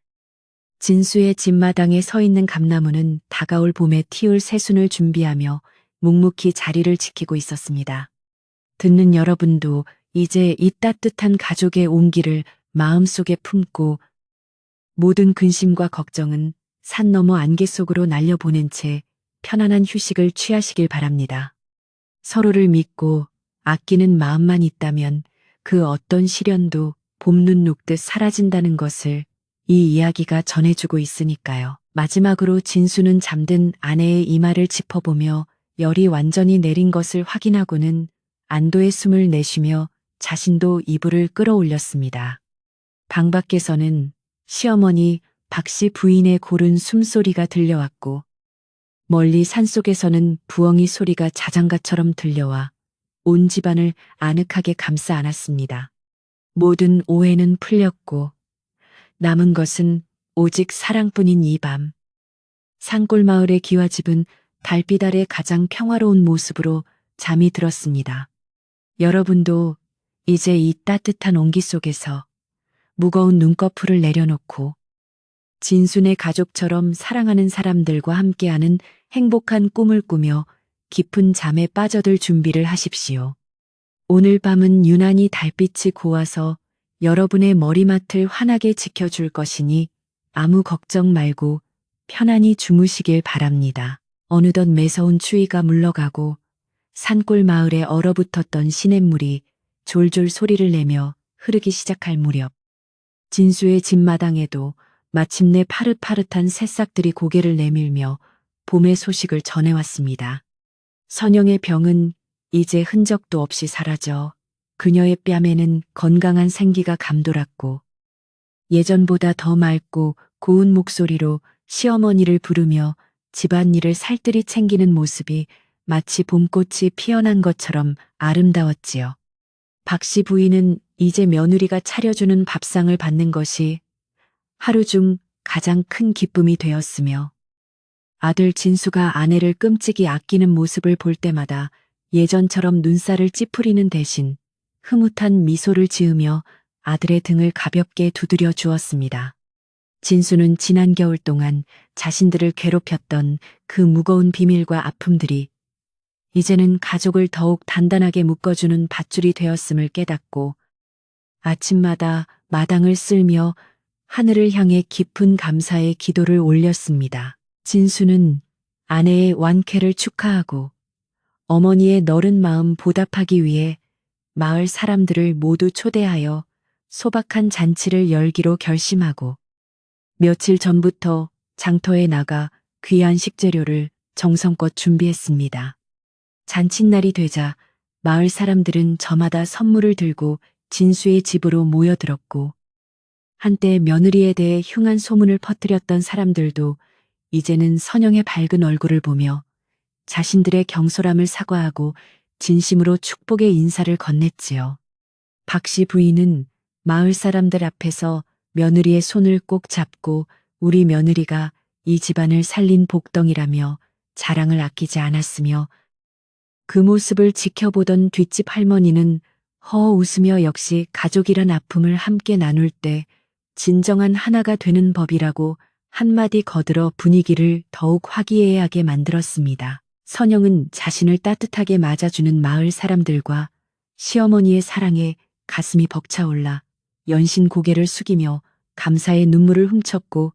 진수의 집마당에 서 있는 감나무는 다가올 봄에 틔울 새순을 준비하며 묵묵히 자리를 지키고 있었습니다. 듣는 여러분도 이제 이 따뜻한 가족의 온기를 마음속에 품고 모든 근심과 걱정은 산 너머 안개 속으로 날려보낸 채 편안한 휴식을 취하시길 바랍니다. 서로를 믿고 아끼는 마음만 있다면 그 어떤 시련도 봄눈 녹듯 사라진다는 것을 이 이야기가 전해주고 있으니까요. 마지막으로 진수는 잠든 아내의 이마를 짚어보며 열이 완전히 내린 것을 확인하고는 안도의 숨을 내쉬며 자신도 이불을 끌어올렸습니다. 방 밖에서는 시어머니 박씨 부인의 고른 숨소리가 들려왔고, 멀리 산속에서는 부엉이 소리가 자장가처럼 들려와 온 집안을 아늑하게 감싸 안았습니다. 모든 오해는 풀렸고 남은 것은 오직 사랑뿐인 이 밤. 산골 마을의 기와집은 달빛 아래 가장 평화로운 모습으로 잠이 들었습니다. 여러분도 이제 이 따뜻한 온기 속에서 무거운 눈꺼풀을 내려놓고 진순의 가족처럼 사랑하는 사람들과 함께하는 행복한 꿈을 꾸며 깊은 잠에 빠져들 준비를 하십시오. 오늘 밤은 유난히 달빛이 고와서 여러분의 머리맡을 환하게 지켜줄 것이니 아무 걱정 말고 편안히 주무시길 바랍니다. 어느덧 매서운 추위가 물러가고 산골 마을에 얼어붙었던 시냇물이 졸졸 소리를 내며 흐르기 시작할 무렵 진수의 집마당에도 마침내 파릇파릇한 새싹들이 고개를 내밀며 봄의 소식을 전해왔습니다. 선영의 병은 이제 흔적도 없이 사라져 그녀의 뺨에는 건강한 생기가 감돌았고 예전보다 더 맑고 고운 목소리로 시어머니를 부르며 집안일을 살뜰히 챙기는 모습이 마치 봄꽃이 피어난 것처럼 아름다웠지요. 박씨 부인은 이제 며느리가 차려주는 밥상을 받는 것이 하루 중 가장 큰 기쁨이 되었으며 아들 진수가 아내를 끔찍이 아끼는 모습을 볼 때마다 예전처럼 눈살을 찌푸리는 대신 흐뭇한 미소를 지으며 아들의 등을 가볍게 두드려 주었습니다. 진수는 지난 겨울 동안 자신들을 괴롭혔던 그 무거운 비밀과 아픔들이 이제는 가족을 더욱 단단하게 묶어주는 밧줄이 되었음을 깨닫고 아침마다 마당을 쓸며 하늘을 향해 깊은 감사의 기도를 올렸습니다. 진수는 아내의 완쾌를 축하하고 어머니의 너른 마음 보답하기 위해 마을 사람들을 모두 초대하여 소박한 잔치를 열기로 결심하고 며칠 전부터 장터에 나가 귀한 식재료를 정성껏 준비했습니다. 잔칫날이 되자 마을 사람들은 저마다 선물을 들고 진수의 집으로 모여들었고 한때 며느리에 대해 흉한 소문을 퍼뜨렸던 사람들도 이제는 선영의 밝은 얼굴을 보며 자신들의 경솔함을 사과하고 진심으로 축복의 인사를 건넸지요. 박씨 부인은 마을 사람들 앞에서 며느리의 손을 꼭 잡고 우리 며느리가 이 집안을 살린 복덩이라며 자랑을 아끼지 않았으며 그 모습을 지켜보던 뒷집 할머니는 허 웃으며 역시 가족이란 아픔을 함께 나눌 때 진정한 하나가 되는 법이라고 한마디 거들어 분위기를 더욱 화기애애하게 만들었습니다. 선영은 자신을 따뜻하게 맞아주는 마을 사람들과 시어머니의 사랑에 가슴이 벅차올라 연신 고개를 숙이며 감사의 눈물을 훔쳤고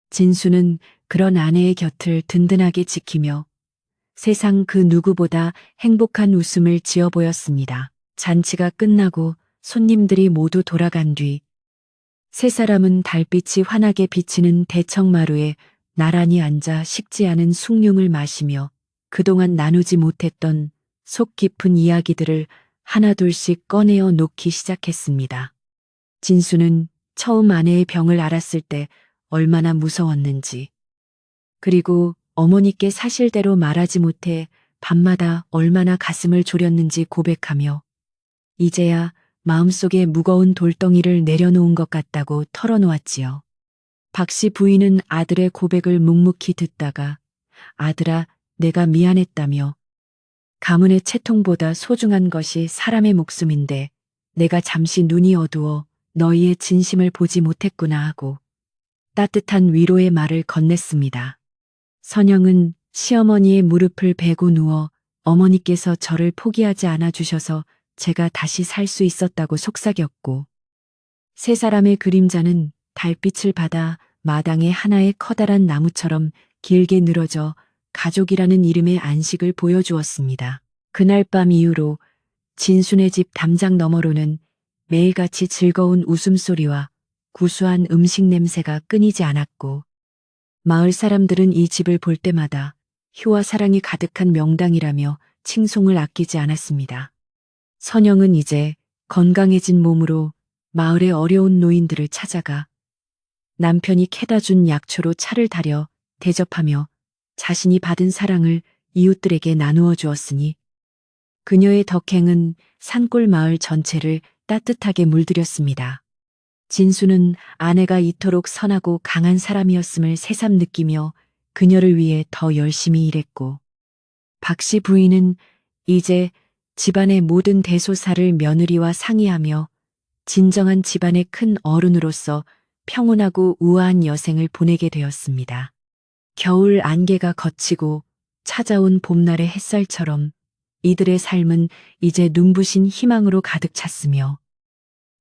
진수는 그런 아내의 곁을 든든하게 지키며 세상 그 누구보다 행복한 웃음을 지어 보였습니다. 잔치가 끝나고 손님들이 모두 돌아간 뒤 세 사람은 달빛이 환하게 비치는 대청마루에 나란히 앉아 식지 않은 숭늉을 마시며 그동안 나누지 못했던 속 깊은 이야기들을 하나둘씩 꺼내어 놓기 시작했습니다. 진수는 처음 아내의 병을 알았을 때 얼마나 무서웠는지, 그리고 어머니께 사실대로 말하지 못해 밤마다 얼마나 가슴을 졸였는지 고백하며 이제야 마음속에 무거운 돌덩이를 내려놓은 것 같다고 털어놓았지요. 박씨 부인은 아들의 고백을 묵묵히 듣다가 아들아, 내가 미안했다며 가문의 채통보다 소중한 것이 사람의 목숨인데 내가 잠시 눈이 어두워 너희의 진심을 보지 못했구나 하고 따뜻한 위로의 말을 건넸습니다. 선영은 시어머니의 무릎을 베고 누워 어머니께서 저를 포기하지 않아 주셔서 제가 다시 살 수 있었다고 속삭였고 세 사람의 그림자는 달빛을 받아 마당의 하나의 커다란 나무처럼 길게 늘어져 가족이라는 이름의 안식을 보여주었습니다. 그날 밤 이후로 진순의 집 담장 너머로는 매일같이 즐거운 웃음소리와 구수한 음식 냄새가 끊이지 않았고 마을 사람들은 이 집을 볼 때마다 효와 사랑이 가득한 명당이라며 칭송을 아끼지 않았습니다. 선영은 이제 건강해진 몸으로 마을의 어려운 노인들을 찾아가 남편이 캐다 준 약초로 차를 달여 대접하며 자신이 받은 사랑을 이웃들에게 나누어 주었으니 그녀의 덕행은 산골 마을 전체를 따뜻하게 물들였습니다. 진수는 아내가 이토록 선하고 강한 사람이었음을 새삼 느끼며 그녀를 위해 더 열심히 일했고 박씨 부인은 이제 집안의 모든 대소사를 며느리와 상의하며 진정한 집안의 큰 어른으로서 평온하고 우아한 여생을 보내게 되었습니다. 겨울 안개가 걷히고 찾아온 봄날의 햇살처럼 이들의 삶은 이제 눈부신 희망으로 가득 찼으며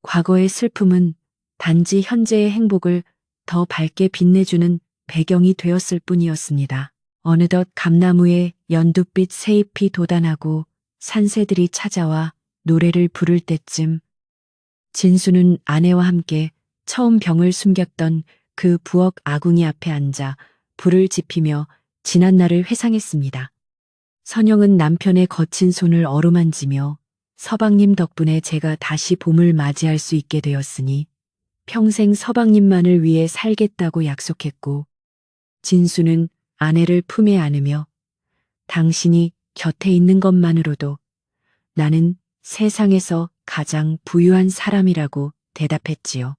과거의 슬픔은 단지 현재의 행복을 더 밝게 빛내주는 배경이 되었을 뿐이었습니다. 어느덧 감나무에 연두빛 새잎이 돋아나고 산새들이 찾아와 노래를 부를 때쯤 진수는 아내와 함께 처음 병을 숨겼던 그 부엌 아궁이 앞에 앉아 불을 지피며 지난 날을 회상했습니다. 선영은 남편의 거친 손을 어루만지며 서방님 덕분에 제가 다시 봄을 맞이할 수 있게 되었으니 평생 서방님만을 위해 살겠다고 약속했고, 진수는 아내를 품에 안으며 당신이 곁에 있는 것만으로도 나는 세상에서 가장 부유한 사람이라고 대답했지요.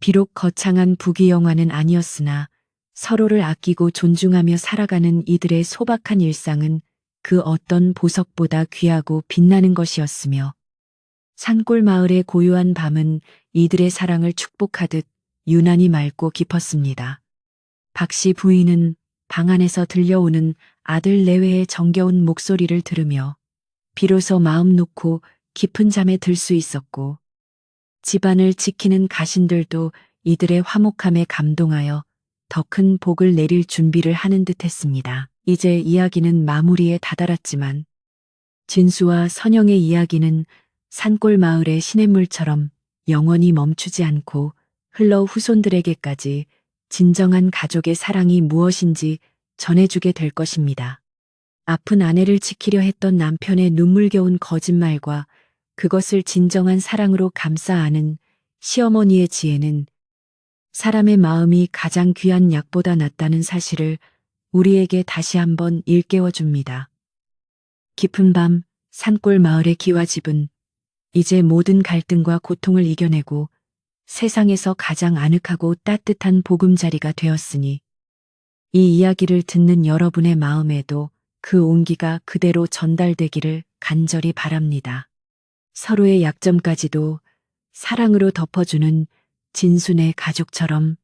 비록 거창한 부귀영화는 아니었으나 서로를 아끼고 존중하며 살아가는 이들의 소박한 일상은 그 어떤 보석보다 귀하고 빛나는 것이었으며, 산골 마을의 고요한 밤은 이들의 사랑을 축복하듯 유난히 맑고 깊었습니다. 박씨 부인은 방 안에서 들려오는 아들 내외의 정겨운 목소리를 들으며 비로소 마음 놓고 깊은 잠에 들 수 있었고, 집안을 지키는 가신들도 이들의 화목함에 감동하여 더 큰 복을 내릴 준비를 하는 듯 했습니다. 이제 이야기는 마무리에 다다랐지만 진수와 선영의 이야기는 산골 마을의 시냇물처럼 영원히 멈추지 않고 흘러 후손들에게까지 진정한 가족의 사랑이 무엇인지 전해주게 될 것입니다. 아픈 아내를 지키려 했던 남편의 눈물겨운 거짓말과 그것을 진정한 사랑으로 감싸 안은 시어머니의 지혜는 사람의 마음이 가장 귀한 약보다 낫다는 사실을 우리에게 다시 한번 일깨워 줍니다. 깊은 밤 산골 마을의 기와집은 이제 모든 갈등과 고통을 이겨내고 세상에서 가장 아늑하고 따뜻한 보금자리가 되었으니 이 이야기를 듣는 여러분의 마음에도 그 온기가 그대로 전달되기를 간절히 바랍니다. 서로의 약점까지도 사랑으로 덮어주는 진순의 가족처럼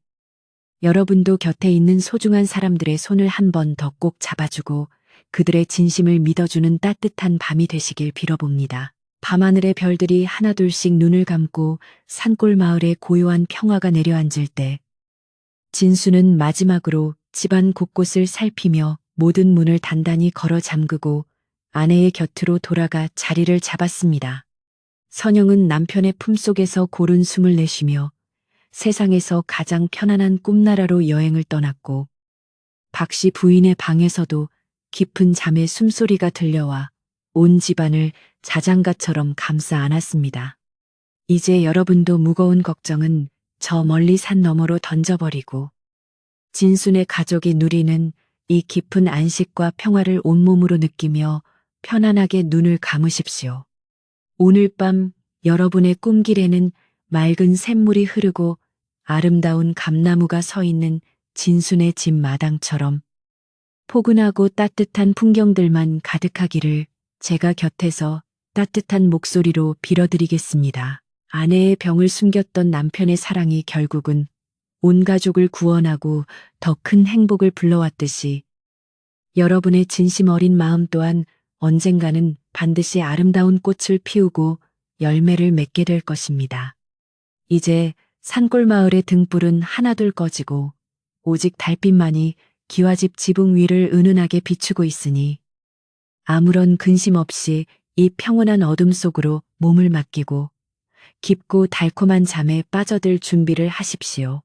여러분도 곁에 있는 소중한 사람들의 손을 한 번 더 꼭 잡아주고 그들의 진심을 믿어주는 따뜻한 밤이 되시길 빌어봅니다. 밤하늘의 별들이 하나둘씩 눈을 감고 산골 마을에 고요한 평화가 내려앉을 때 진수는 마지막으로 집안 곳곳을 살피며 모든 문을 단단히 걸어 잠그고 아내의 곁으로 돌아가 자리를 잡았습니다. 선영은 남편의 품속에서 고른 숨을 내쉬며 세상에서 가장 편안한 꿈나라로 여행을 떠났고, 박씨 부인의 방에서도 깊은 잠의 숨소리가 들려와 온 집안을 자장가처럼 감싸 안았습니다. 이제 여러분도 무거운 걱정은 저 멀리 산 너머로 던져버리고 진순의 가족이 누리는 이 깊은 안식과 평화를 온몸으로 느끼며 편안하게 눈을 감으십시오. 오늘 밤 여러분의 꿈길에는 맑은 샘물이 흐르고 아름다운 감나무가 서 있는 진순의 집 마당처럼 포근하고 따뜻한 풍경들만 가득하기를 제가 곁에서 따뜻한 목소리로 빌어드리겠습니다. 아내의 병을 숨겼던 남편의 사랑이 결국은 온 가족을 구원하고 더 큰 행복을 불러왔듯이 여러분의 진심 어린 마음 또한 언젠가는 반드시 아름다운 꽃을 피우고 열매를 맺게 될 것입니다. 이제 산골 마을의 등불은 하나둘 꺼지고 오직 달빛만이 기와집 지붕 위를 은은하게 비추고 있으니 아무런 근심 없이 이 평온한 어둠 속으로 몸을 맡기고 깊고 달콤한 잠에 빠져들 준비를 하십시오.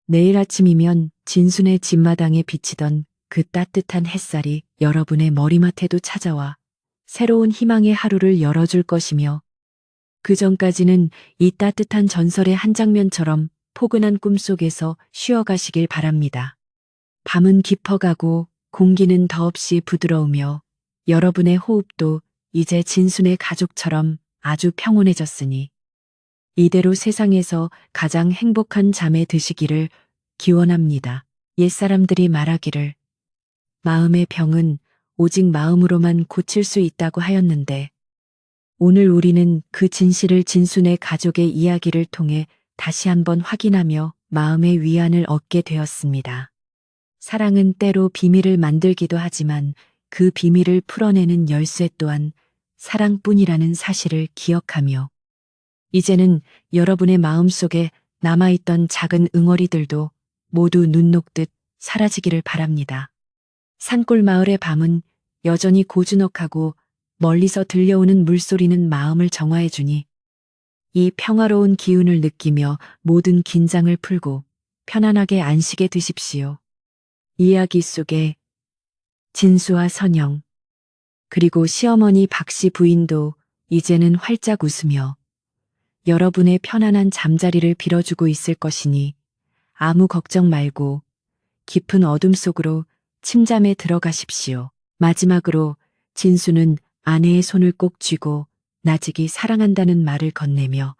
내일 아침이면 진순의 집마당에 비치던 그 따뜻한 햇살이 여러분의 머리맡에도 찾아와 새로운 희망의 하루를 열어줄 것이며 그 전까지는 이 따뜻한 전설의 한 장면처럼 포근한 꿈속에서 쉬어가시길 바랍니다. 밤은 깊어가고 공기는 더없이 부드러우며 여러분의 호흡도 이제 진순의 가족처럼 아주 평온해졌으니 이대로 세상에서 가장 행복한 잠에 드시기를 기원합니다. 옛사람들이 말하기를 마음의 병은 오직 마음으로만 고칠 수 있다고 하였는데 오늘 우리는 그 진실을 진순의 가족의 이야기를 통해 다시 한번 확인하며 마음의 위안을 얻게 되었습니다. 사랑은 때로 비밀을 만들기도 하지만 그 비밀을 풀어내는 열쇠 또한 사랑뿐이라는 사실을 기억하며 이제는 여러분의 마음속에 남아있던 작은 응어리들도 모두 눈 녹듯 사라지기를 바랍니다. 산골 마을의 밤은 여전히 고즈넉하고 멀리서 들려오는 물소리는 마음을 정화해주니 이 평화로운 기운을 느끼며 모든 긴장을 풀고 편안하게 안식에 드십시오. 이야기 속에 진수와 선영, 그리고 시어머니 박씨 부인도 이제는 활짝 웃으며 여러분의 편안한 잠자리를 빌어주고 있을 것이니 아무 걱정 말고 깊은 어둠 속으로 침잠에 들어가십시오. 마지막으로 진수는 아내의 손을 꼭 쥐고 나직이 사랑한다는 말을 건네며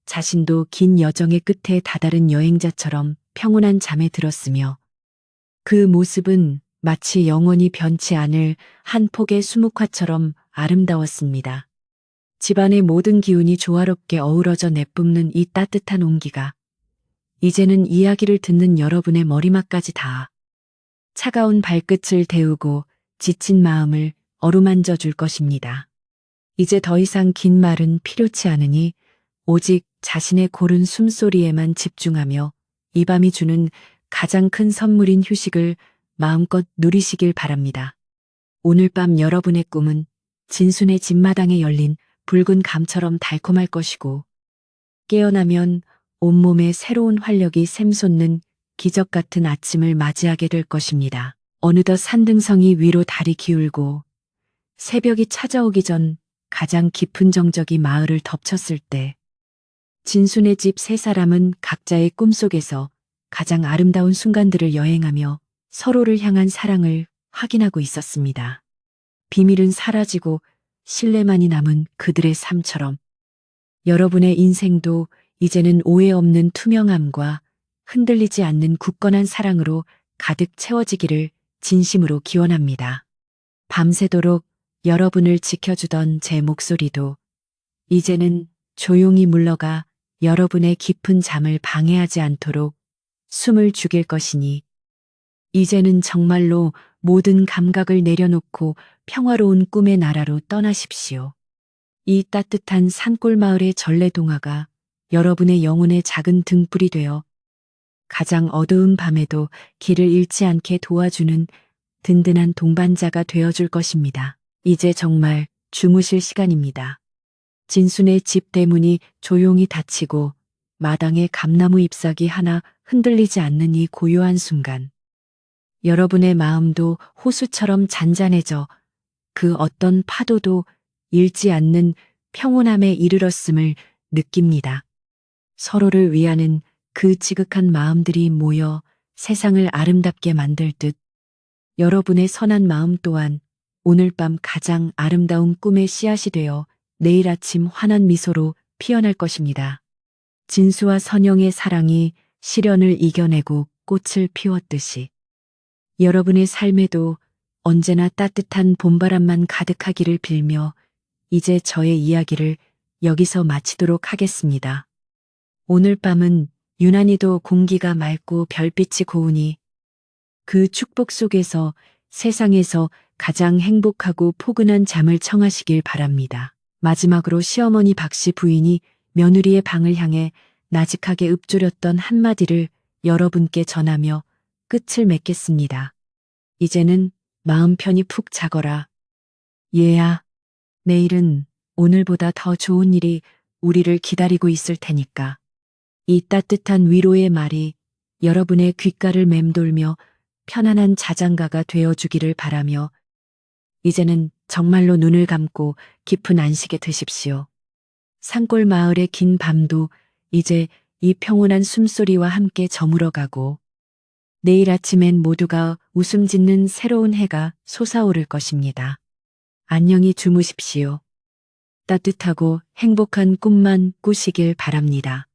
자신도 긴 여정의 끝에 다다른 여행자처럼 평온한 잠에 들었으며 그 모습은 마치 영원히 변치 않을 한 폭의 수묵화처럼 아름다웠습니다. 집안의 모든 기운이 조화롭게 어우러져 내뿜는 이 따뜻한 온기가 이제는 이야기를 듣는 여러분의 머리맡까지 닿아 차가운 발끝을 데우고 지친 마음을 어루만져 줄 것입니다. 이제 더 이상 긴 말은 필요치 않으니 오직 자신의 고른 숨소리에만 집중하며 이 밤이 주는 가장 큰 선물인 휴식을 마음껏 누리시길 바랍니다. 오늘 밤 여러분의 꿈은 진순의 집마당에 열린 붉은 감처럼 달콤할 것이고 깨어나면 온몸에 새로운 활력이 샘솟는 기적 같은 아침을 맞이하게 될 것입니다. 어느덧 산등성이 위로 다리 기울고 새벽이 찾아오기 전 가장 깊은 정적이 마을을 덮쳤을 때 진순의 집 세 사람은 각자의 꿈속에서 가장 아름다운 순간들을 여행하며 서로를 향한 사랑을 확인하고 있었습니다. 비밀은 사라지고 신뢰만이 남은 그들의 삶처럼 여러분의 인생도 이제는 오해 없는 투명함과 흔들리지 않는 굳건한 사랑으로 가득 채워지기를 진심으로 기원합니다. 밤새도록 여러분을 지켜주던 제 목소리도 이제는 조용히 물러가 여러분의 깊은 잠을 방해하지 않도록 숨을 죽일 것이니 이제는 정말로 모든 감각을 내려놓고 평화로운 꿈의 나라로 떠나십시오. 이 따뜻한 산골 마을의 전래동화가 여러분의 영혼의 작은 등불이 되어 가장 어두운 밤에도 길을 잃지 않게 도와주는 든든한 동반자가 되어줄 것입니다. 이제 정말 주무실 시간입니다. 진순의 집 대문이 조용히 닫히고 마당의 감나무 잎사귀 하나 흔들리지 않는 이 고요한 순간 여러분의 마음도 호수처럼 잔잔해져 그 어떤 파도도 잃지 않는 평온함에 이르렀음을 느낍니다. 서로를 위하는 그 지극한 마음들이 모여 세상을 아름답게 만들 듯 여러분의 선한 마음 또한 오늘 밤 가장 아름다운 꿈의 씨앗이 되어 내일 아침 환한 미소로 피어날 것입니다. 진수와 선영의 사랑이 시련을 이겨내고 꽃을 피웠듯이 여러분의 삶에도 언제나 따뜻한 봄바람만 가득하기를 빌며 이제 저의 이야기를 여기서 마치도록 하겠습니다. 오늘 밤은 유난히도 공기가 맑고 별빛이 고우니 그 축복 속에서 세상에서 가장 행복하고 포근한 잠을 청하시길 바랍니다. 마지막으로 시어머니 박씨 부인이 며느리의 방을 향해 나직하게 읊조렸던 한마디를 여러분께 전하며 끝을 맺겠습니다. 이제는 마음 편히 푹 자거라. 얘야, 내일은 오늘보다 더 좋은 일이 우리를 기다리고 있을 테니까. 이 따뜻한 위로의 말이 여러분의 귓가를 맴돌며 편안한 자장가가 되어주기를 바라며 이제는 정말로 눈을 감고 깊은 안식에 드십시오. 산골 마을의 긴 밤도 이제 이 평온한 숨소리와 함께 저물어가고 내일 아침엔 모두가 웃음 짓는 새로운 해가 솟아오를 것입니다. 안녕히 주무십시오. 따뜻하고 행복한 꿈만 꾸시길 바랍니다.